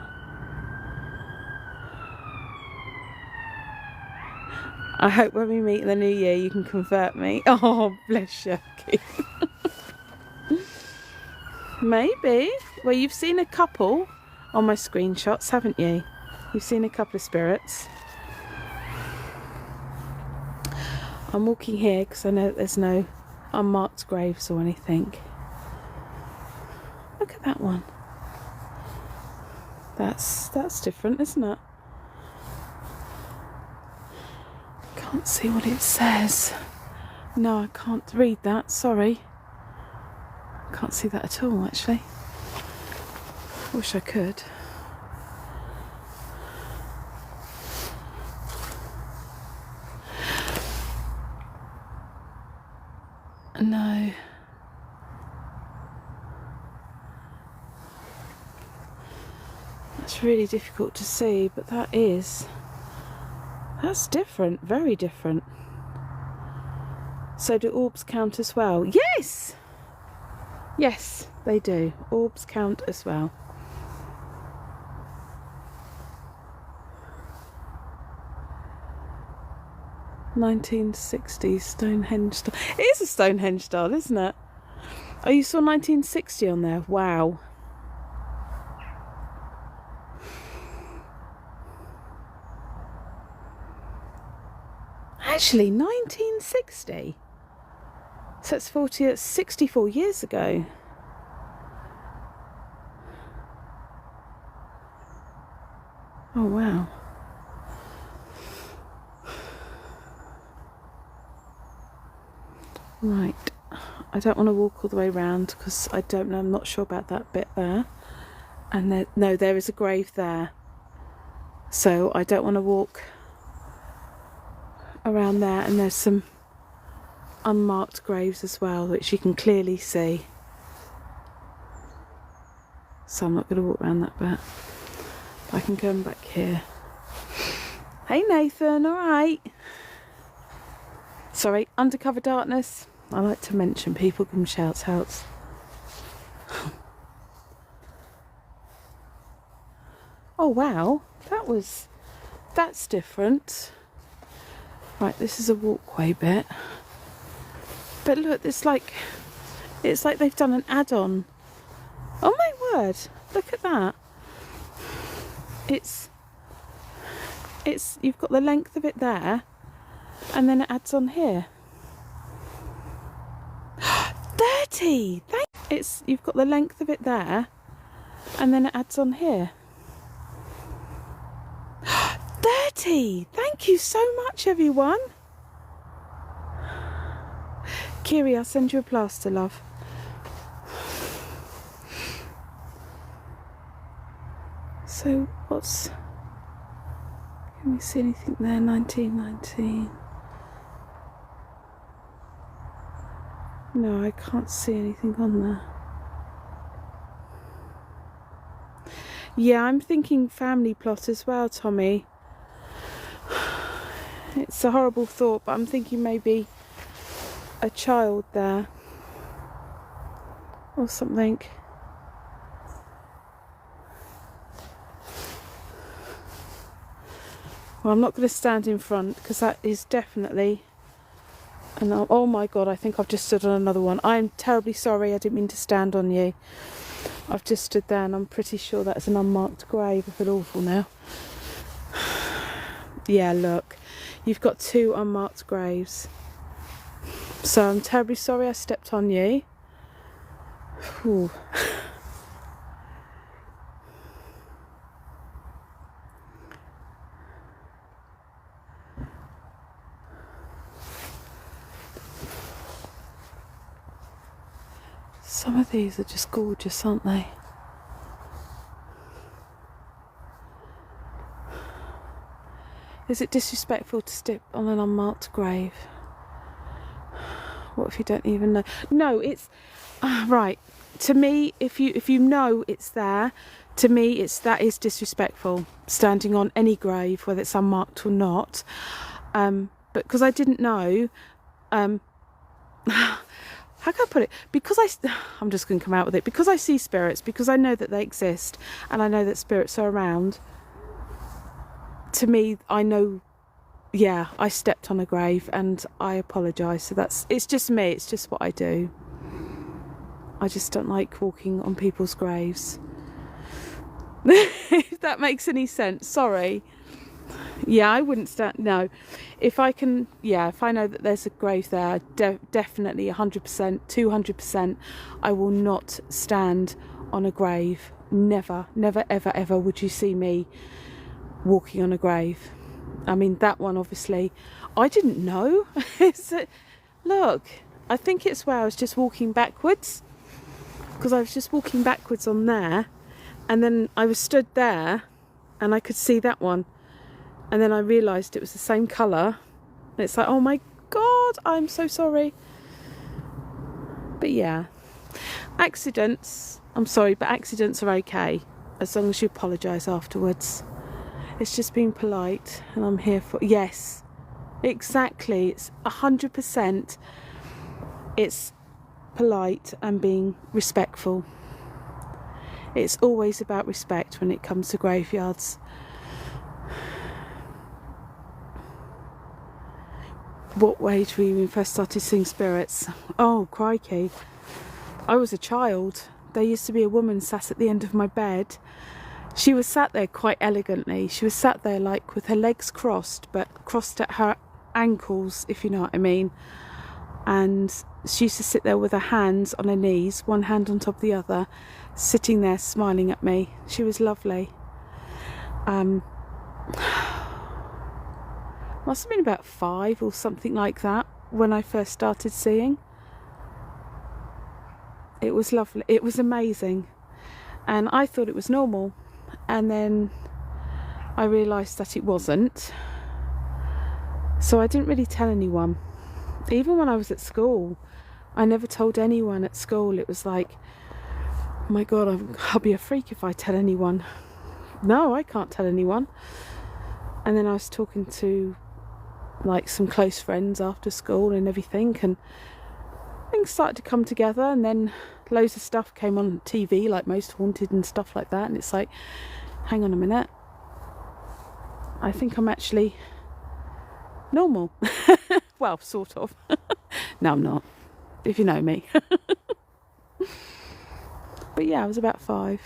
I hope when we meet in the new year you can convert me. Oh, bless you, Keith. Maybe. Well, you've seen a couple on my screenshots, haven't you? You've seen a couple of spirits. I'm walking here because I know that there's no unmarked graves or anything. Look at that one. That's different, isn't it? Can't see what it says. No, I can't read that, sorry. Can't see that at all, actually. Wish I could. No. That's really difficult to see, but that's different, very different. So do orbs count as well? Yes! Yes, they do. Orbs count as well. (1960s) Stonehenge style. It is a Stonehenge style, isn't it? Oh, you saw 1960 on there? Wow. Actually, 1960? So it's 64 years ago. Oh, wow. Right. I don't want to walk all the way around because I don't know. I'm not sure about that bit there. And no, there is a grave there. So I don't want to walk around there, and there's some unmarked graves as well, which you can clearly see. So I'm not going to walk around that bit. I can come back here. Hey Nathan, alright? Sorry, undercover darkness. I like to mention people, give them shouts outs. Oh wow, that's different. Right, this is a walkway bit. But look, it's like they've done an add-on. Oh my word, look at that. It's you've got the length of it there, and then it adds on here. 30! You've got the length of it there, and then it adds on here. 30! Thank you so much, everyone. Kiri, I'll send you a plaster, love. So, can we see anything there? 1919. No, I can't see anything on there. Yeah, I'm thinking family plot as well, Tommy. It's a horrible thought, but I'm thinking maybe a child there or something. Well, I'm not going to stand in front because that is definitely... And oh my god, I think I've just stood on another one. I'm terribly sorry, I didn't mean to stand on you. I've just stood there and I'm pretty sure that's an unmarked grave. I feel awful now. Yeah, look. You've got 2 unmarked graves. So I'm terribly sorry I stepped on you. Ooh. Some of these are just gorgeous, aren't they? Is it disrespectful to step on an unmarked grave? What if you don't even know? No, it's right. To me, if you know it's there, to me that is disrespectful. Standing on any grave, whether it's unmarked or not. But because I didn't know, how can I put it? Because I'm just going to come out with it. Because I see spirits, because I know that they exist, and I know that spirits are around. To me, I know, yeah, I stepped on a grave, and I apologise. So it's just me. It's just what I do. I just don't like walking on people's graves. If that makes any sense. Sorry. Yeah, I wouldn't stand. No, if I can, yeah, if I know that there's a grave there, definitely 100%, 200%, I will not stand on a grave. Never, never, ever, ever would you see me walking on a grave. I mean, that one, obviously, I didn't know. Look, I think it's where I was just walking backwards, because I was just walking backwards on there, and then I was stood there, and I could see that one. And then I realised it was the same colour. And it's like, oh my God, I'm so sorry. But yeah, accidents, I'm sorry, but accidents are okay. As long as you apologise afterwards. It's just being polite, and I'm here for, yes, exactly. It's 100%. It's polite and being respectful. It's always about respect when it comes to graveyards. What age were you when you first started seeing spirits? Oh, crikey. I was a child. There used to be a woman sat at the end of my bed. She was sat there quite elegantly. She was sat there like with her legs crossed, but crossed at her ankles, if you know what I mean. And she used to sit there with her hands on her knees, one hand on top of the other, sitting there smiling at me. She was lovely. Must have been about 5 or something like that when I first started seeing. It was lovely. It was amazing. And I thought it was normal. And then I realised that it wasn't. So I didn't really tell anyone. Even when I was at school, I never told anyone at school. It was like, oh my God, I'll be a freak if I tell anyone. No, I can't tell anyone. And then I was talking to like some close friends after school and everything, and things started to come together, and then loads of stuff came on TV, like Most Haunted and stuff like that, and it's like, hang on a minute, I think I'm actually normal. Well, sort of. No, I'm not, if you know me. But yeah, I was about 5.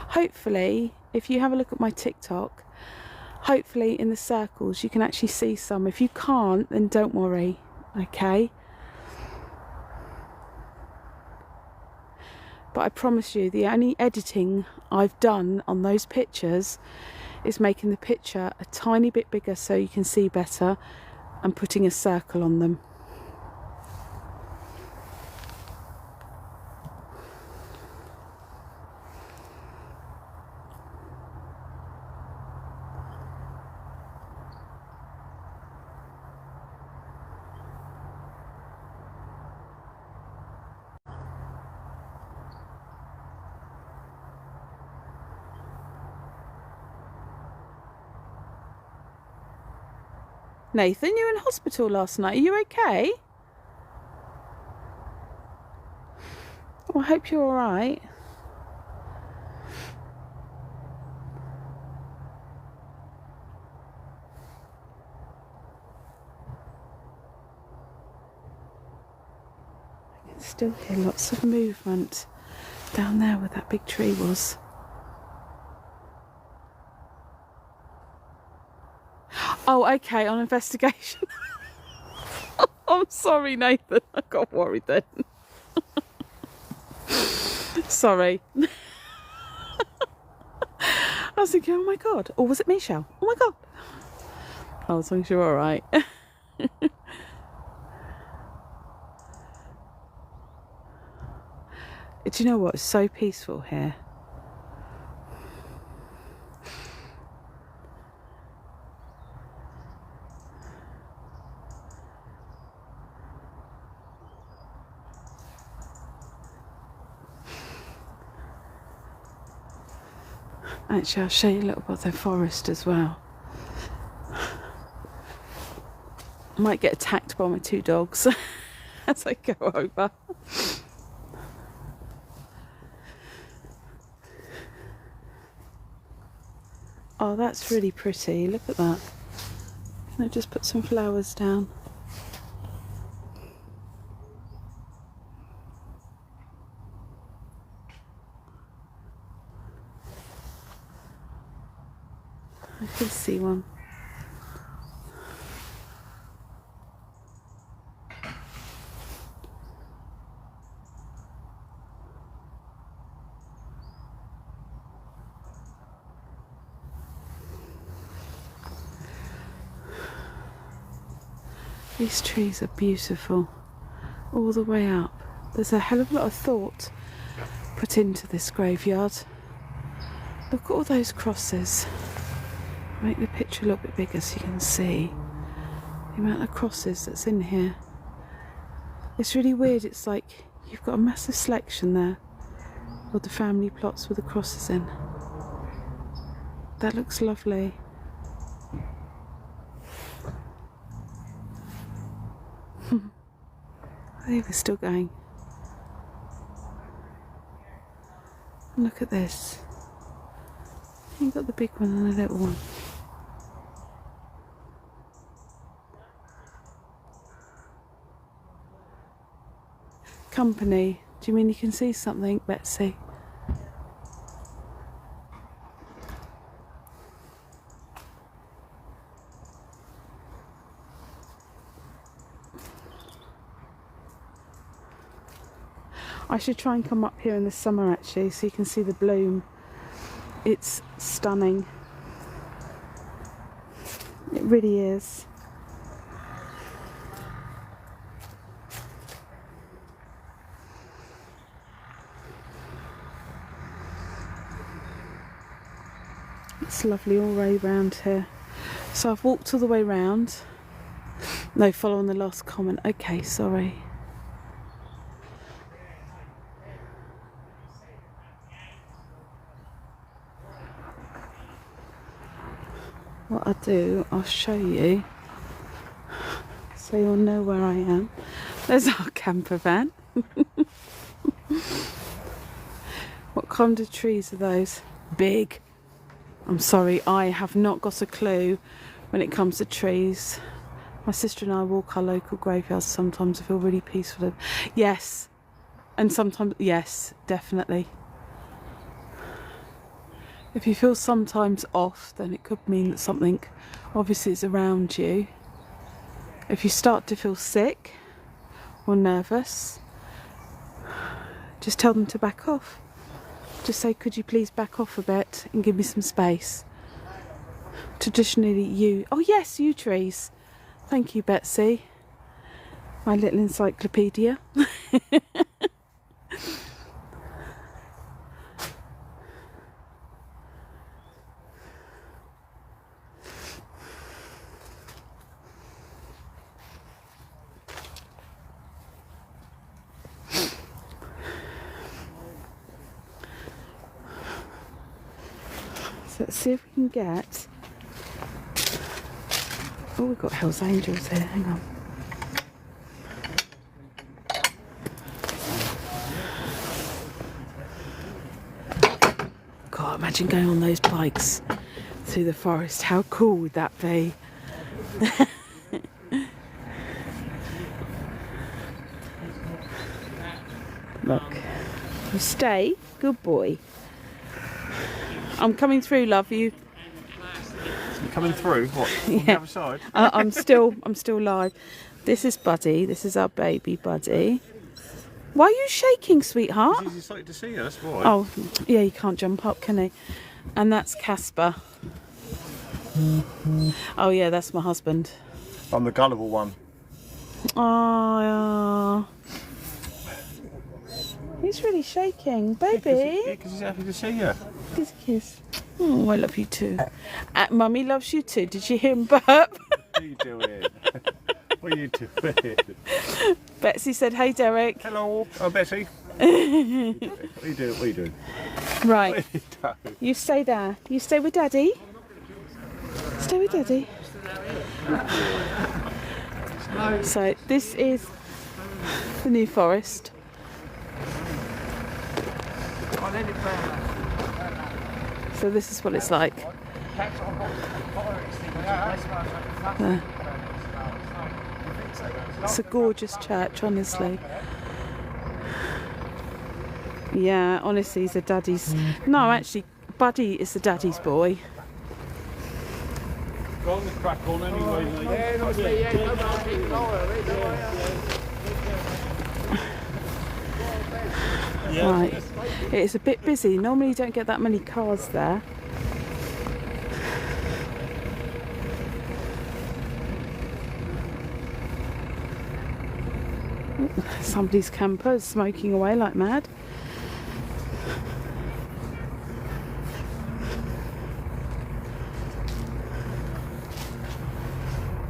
Hopefully, if you have a look at my TikTok, hopefully in the circles you can actually see some. If you can't, then don't worry, okay? But I promise you, the only editing I've done on those pictures is making the picture a tiny bit bigger so you can see better, and putting a circle on them. Nathan, you were in hospital last night. Are you okay? Oh, I hope you're all right. I can still hear lots of movement down there where that big tree was. Oh, okay, on investigation. I'm sorry, Nathan. I got worried then. Sorry. I was thinking, oh my God. Or was it Michelle? Oh my God. Oh, as long as you're all right. Do you know what? It's so peaceful here. Actually, I'll show you a little bit of the forest as well. I might get attacked by my 2 dogs as I go over. Oh, that's really pretty. Look at that. Can I just put some flowers down? I can see one. These trees are beautiful all the way up. There's a hell of a lot of thought put into this graveyard. Look at all those crosses. Make the picture a little bit bigger so you can see the amount of crosses that's in here. It's really weird. It's like you've got a massive selection there of the family plots with the crosses in. That looks lovely. I think we're still going. Look at this. You've got the big one and the little one. Company. Do you mean you can see something, Betsy? I should try and come up here in the summer actually so you can see the bloom. It's stunning. It really is. It's lovely all the way round here. So I've walked all the way round. No, following the last comment. Okay, sorry. What I'll do, I'll show you so you'll know where I am. There's our camper van. What kind of trees are those? Big. I'm sorry, I have not got a clue when it comes to trees. My sister and I walk our local graveyards sometimes. I feel really peaceful. Yes, and sometimes, yes, definitely. If you feel sometimes off, then it could mean that something obviously is around you. If you start to feel sick or nervous, just tell them to back off. Just say, could you please back off a bit and give me some space? Traditionally, oh yes, yew trees. Thank you, Betsy. My little encyclopedia. So let's see if we can get... Oh, we've got Hell's Angels here, hang on. God, imagine going on those bikes through the forest. How cool would that be? Look. You stay. Good boy. I'm coming through, love. You
coming through? What?
Yeah.
On the other side?
I'm still live. This is Buddy. This is our baby Buddy. Why are you shaking, sweetheart?
He's excited to see us. Why?
Oh, yeah, he can't jump up, can he? And that's Casper. Oh yeah, that's my husband.
I'm the gullible one.
Oh, he's really shaking, baby.
Because he's happy to see you.
Kiss, kiss. Oh, I love you too. Mummy loves you too. Did you hear him burp?
What are you doing? What are you doing?
Betsy said, "Hey, Derek."
Hello. Oh, Betty. What are you doing? What are you doing?
Right.
What are you doing?
You stay there. You stay with Daddy. Stay with Daddy. So this is the New Forest. So this is what it's like. There. It's a gorgeous church, honestly. Yeah, honestly, he's a daddy's. No, actually, Buddy is the daddy's boy. Right, it's a bit busy. Normally you don't get that many cars there. Somebody's camper is smoking away like mad.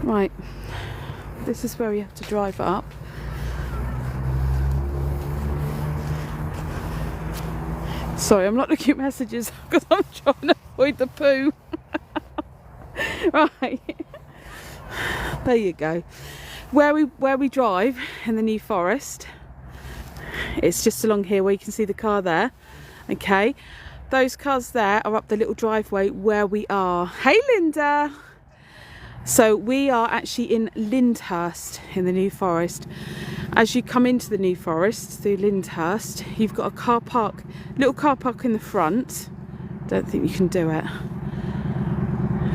Right, this is where you have to drive up. Sorry, I'm not looking at messages because I'm trying to avoid the poo. Right, there you go. Where we drive in the New Forest, it's just along here where you can see the car there. Okay, those cars there are up the little driveway where we are. Hey Linda! So we are actually in Lyndhurst in the New Forest. As you come into the New Forest through Lyndhurst, you've got a car park, little car park in the front. Don't think you can do it.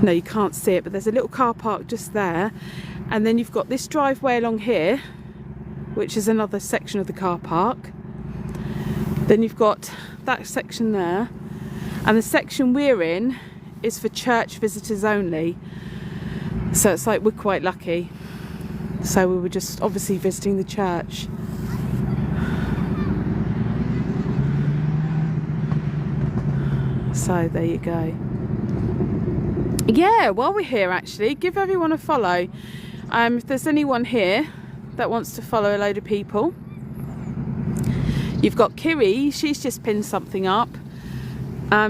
No, you can't see it, but there's a little car park just there. And then you've got this driveway along here, which is another section of the car park. Then you've got that section there. And the section we're in is for church visitors only. So it's like we're quite lucky. So we were just obviously visiting the church. So there you go. Yeah, while we're here actually, give everyone a follow. If there's anyone here that wants to follow a load of people. You've got Kiri, she's just pinned something up.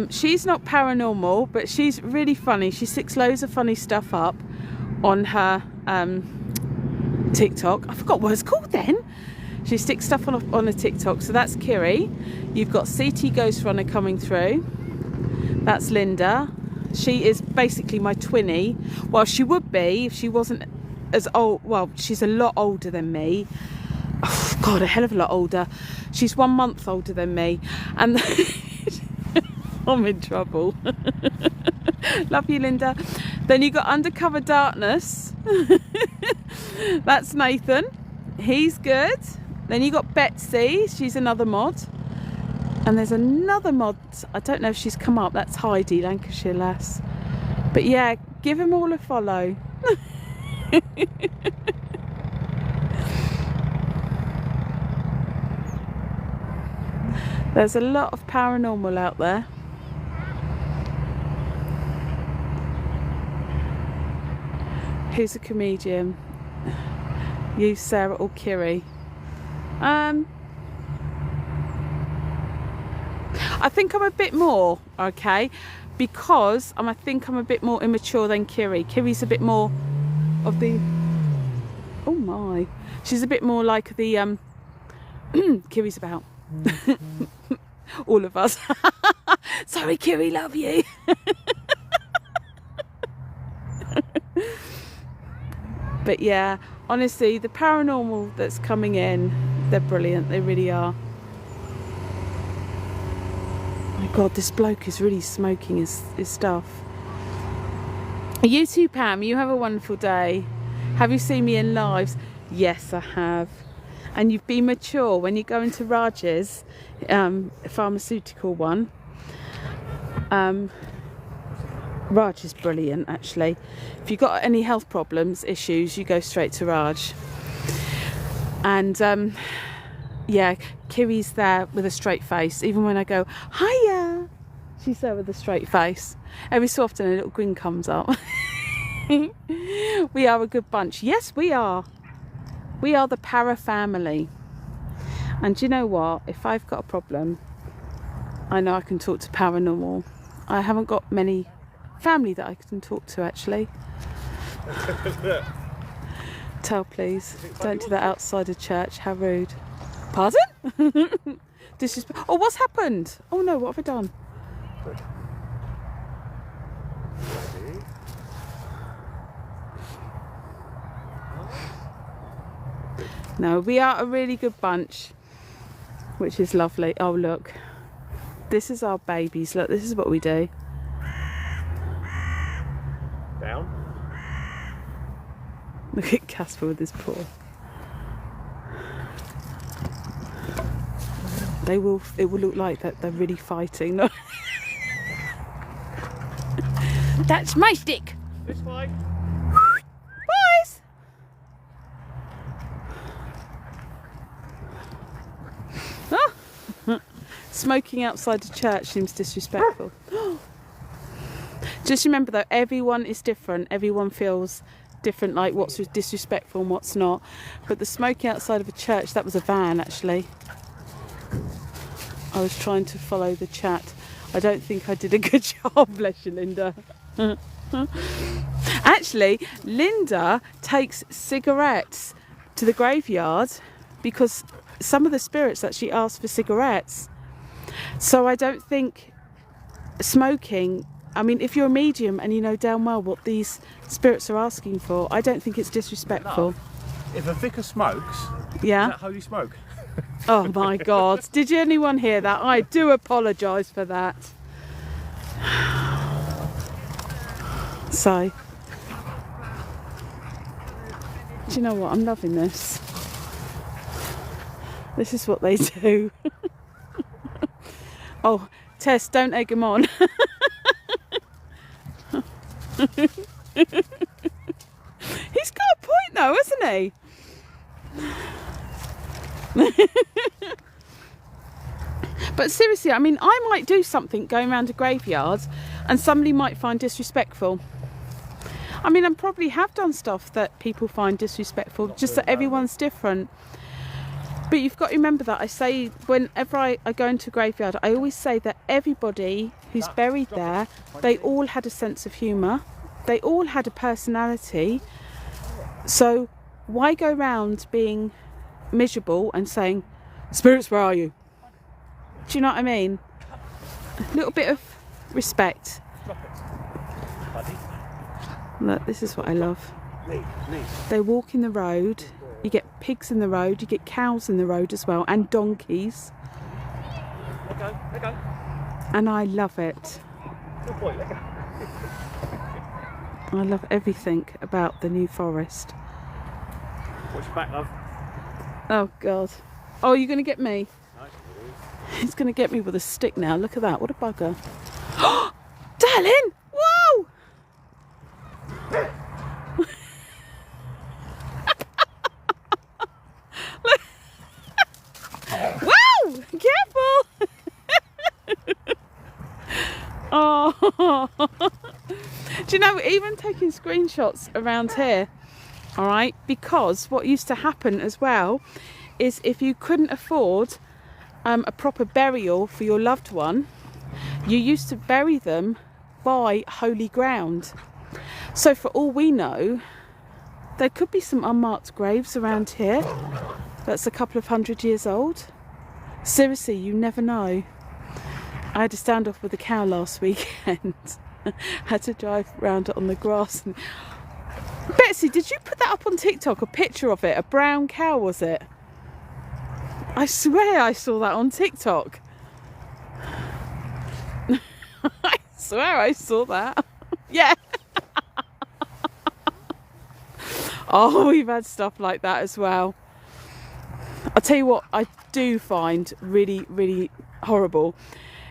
She's not paranormal, but she's really funny. She sticks loads of funny stuff up on her TikTok. I forgot what it's called then. She sticks stuff on a TikTok, so that's Kiri. You've got CT Ghost Runner coming through. That's Linda. She is basically my twinnie. Well, she would be if she wasn't as old. Well, she's a lot older than me. Oh, God, a hell of a lot older. She's 1 month older than me. And I'm in trouble. Love you, Linda. Then you got Undercover Darkness. That's Nathan. He's good. Then you got Betsy. She's another mod. And there's another mod. I don't know if she's come up. That's Heidi, Lancashire lass. But yeah, give them all a follow. There's a lot of paranormal out there. Who's a comedian? You, Sarah, or Kiri? I think I'm a bit more, okay, because I think I'm a bit more immature than Kiri. Kiri's a bit more of the, oh my, she's a bit more like the, Kiri's about all of us. Sorry, Kiri, love you. But yeah, honestly, the paranormal that's coming in, they're brilliant, they really are. My God, this bloke is really smoking his stuff. You too, Pam, you have a wonderful day. Have you seen me in lives? Yes, I have. And you've been mature when you go into Raj's pharmaceutical one. Raj is brilliant, actually. If you've got any health problems, issues, you go straight to Raj. And yeah, Kiri's there with a straight face. Even when I go, hiya, she's there with a straight face. Every so often a little grin comes up. We are a good bunch. Yes, we are. We are the Para family. And do you know what? If I've got a problem, I know I can talk to paranormal. I haven't got many family that I can talk to, actually. Tell, please. Don't do that outside a church. How rude. Pardon? Disrespect. Oh, what's happened? Oh no, what have I done? No, we are a really good bunch, which is lovely. Oh, look. This is our babies. Look, this is what we do.
Down.
Look at Casper with his paw. It will look like that they're really fighting. No. That's my stick.
This way.
Boys. Ah. Smoking outside the church seems disrespectful. Just remember though, everyone is different. Everyone feels different, like what's disrespectful and what's not. But the smoking outside of a church, that was a van actually. I was trying to follow the chat. I don't think I did a good job, bless you, Linda. Actually, Linda takes cigarettes to the graveyard because some of the spirits actually ask for cigarettes. So I don't think smoking, I mean, if you're a medium and you know damn well what these spirits are asking for, I don't think it's disrespectful.
If a vicar smokes,
Yeah?
is that holy smoke?
Oh my God. Did anyone hear that? I do apologise for that. So, do you know what? I'm loving this. This is what they do. Oh, Tess, don't egg him on. He's got a point though, hasn't he? But seriously, I mean, I might do something going around a graveyard and somebody might find disrespectful. I mean, I probably have done stuff that people find disrespectful, just that everyone's different. But you've got to remember that I say, whenever I go into a graveyard, I always say that everybody who's buried there, they all had a sense of humour. They all had a personality. So why go around being miserable and saying, spirits, where are you? Do you know what I mean? A little bit of respect. Look, this is what I love. They walk in the road. You get pigs in the road. You get cows in the road as well, and donkeys.
Let go, let go.
And I love it.
Good boy, let go.
I love everything about the New Forest.
Watch your back, love.
Oh God. Oh, you're going to get me? He's going to get me with a stick now. Look at that. What a bugger. Darling! Whoa! Whoa! Careful! Oh. Do you know, even taking screenshots around here, all right, because what used to happen as well is if you couldn't afford a proper burial for your loved one, you used to bury them by holy ground. So for all we know, there could be some unmarked graves around here that's a couple of 100 years old. Seriously, you never know. I had a standoff with a cow last weekend. Had to drive around it on the grass. And... Betsy, did you put that up on TikTok? A picture of it? A brown cow, was it? I swear I saw that on TikTok. I swear I saw that. Yeah. Oh, we've had stuff like that as well. I'll tell you what I do find really, really horrible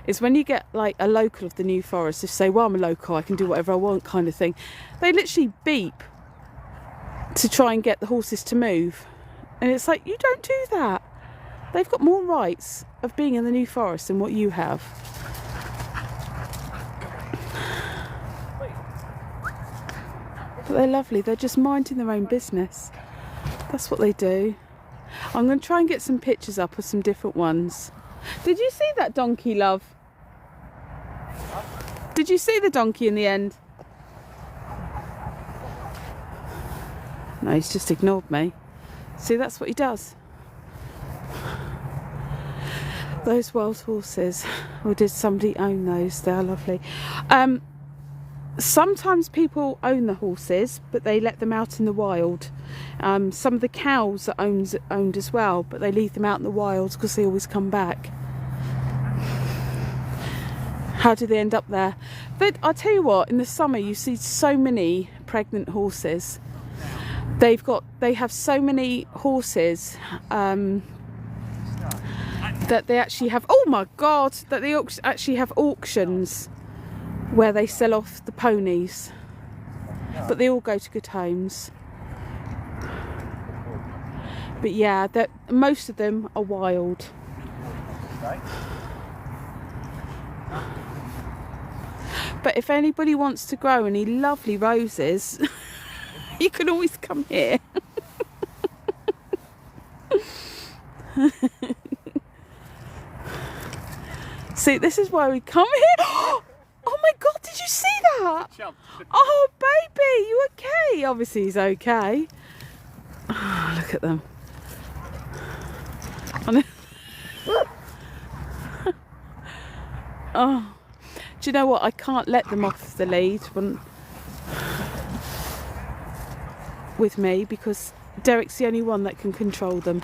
is when you get like a local of the New Forest, if say, well, I'm a local, I can do whatever I want kind of thing. They literally beep to try and get the horses to move. And it's like, you don't do that. They've got more rights of being in the New Forest than what you have. But they're lovely. They're just minding their own business. That's what they do. I'm going to try and get some pictures up of some different ones. Did you see that donkey, love? Did you see the donkey in the end? No, he's just ignored me. See, that's what he does. Those wild horses, or did somebody own those? They're lovely. Sometimes people own the horses, but they let them out in the wild. Some of the cows are owned as well, but they leave them out in the wild because they always come back. How do they end up there? But I'll tell you what, in the summer you see so many pregnant horses. They have so many horses that they actually have, oh my god, that they actually have auctions where they sell off the ponies, but they all go to good homes. But yeah, most of them are wild. But if anybody wants to grow any lovely roses, you can always come here. See, this is why we come here. Oh my god, did you see that? Oh baby, you okay? Obviously he's okay. Oh, look at them. Oh, do you know what? I can't let them off the lead with me because Derek's the only one that can control them.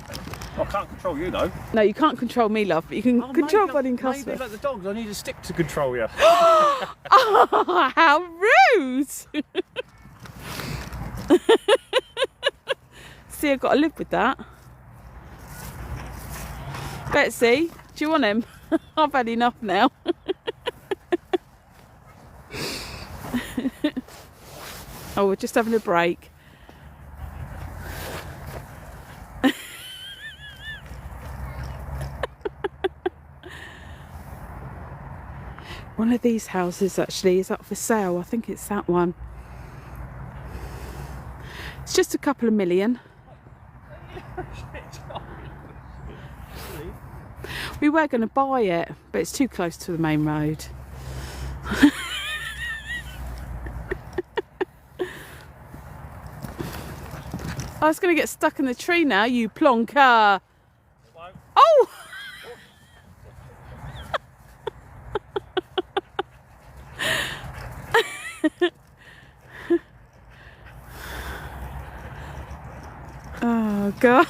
I can't control you though.
No, you can't control me, love, but you can control Buddy and Casper.
Maybe like the dogs, I need a stick to control you.
Oh, how rude! See, I've got to live with that. Betsy, do you want him? I've had enough now. Oh, we're just having a break. One of these houses actually is up for sale. I think it's that one. It's just a couple of million. We were going to buy it, but it's too close to the main road. I was going to get stuck in the tree now, you plonker. Oh! Oh god.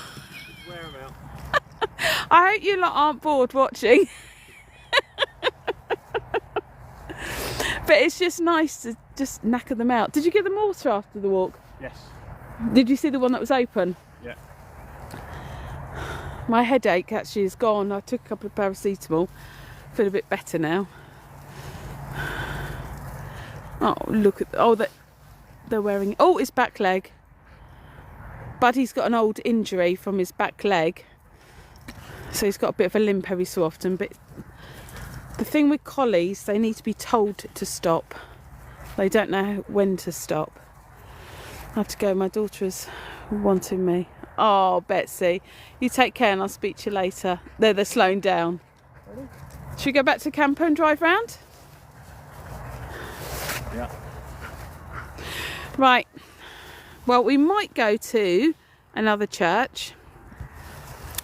I hope you lot aren't bored watching. But it's just nice to just knacker them out. Did you get the mortar after the walk?
Yes.
Did you see the one that was open?
Yeah.
My headache actually is gone. I took a couple of paracetamol. Feel a bit better now. Oh, look at... Oh, they're wearing... Oh, his back leg. Buddy's got an old injury from his back leg. So he's got a bit of a limp every so often. But the thing with collies, they need to be told to stop. They don't know when to stop. I have to go. My daughter is wanting me. Oh, Betsy. You take care and I'll speak to you later. They're slowing down. Ready? Should we go back to camper and drive round?
Yeah.
Right. Well, we might go to another church.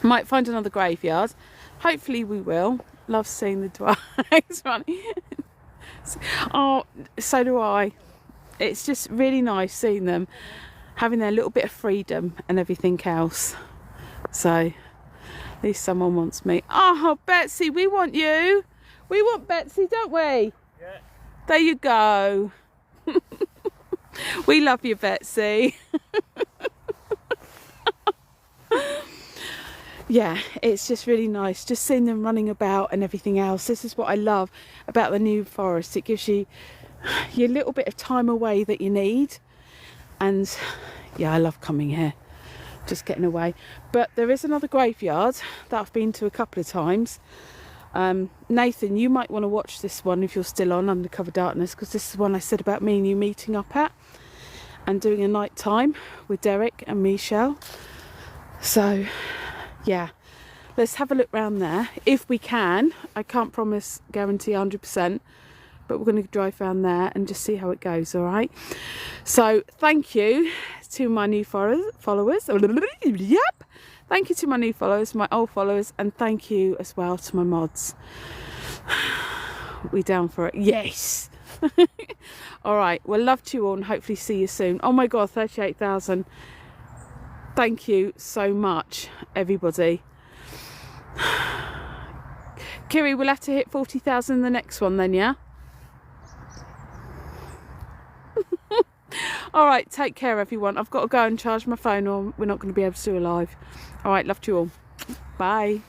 Might find another graveyard. Hopefully we will. Love seeing the dwags running. Oh, so do I. It's just really nice seeing them having their little bit of freedom and everything else. So at least someone wants me. Oh, Betsy, we want you. We want Betsy, don't we?
Yeah.
There you go. We love you, Betsy. Yeah, it's just really nice just seeing them running about and everything else. This is what I love about the New Forest. It gives you your little bit of time away that you need. And yeah, I love coming here, just getting away. But there is another graveyard that I've been to a couple of times. Nathan, you might want to watch this one if you're still on Undercover Darkness, because this is one I said about me and you meeting up at and doing a night time with Derek and Michelle. So yeah, let's have a look round there if we can. I can't promise, guarantee 100%, but we're going to drive around there and just see how it goes. All right, so thank you to my new followers. Yep, thank you to my new followers, my old followers, and thank you as well to my mods. We down for it? Yes. All right, well, love to you all and hopefully see you soon. Oh my god, 38,000. Thank you so much, everybody. Kiri, we'll have to hit 40,000 in the next one then, yeah? All right, take care, everyone. I've got to go and charge my phone or we're not going to be able to do a live. All right, love to you all. Bye.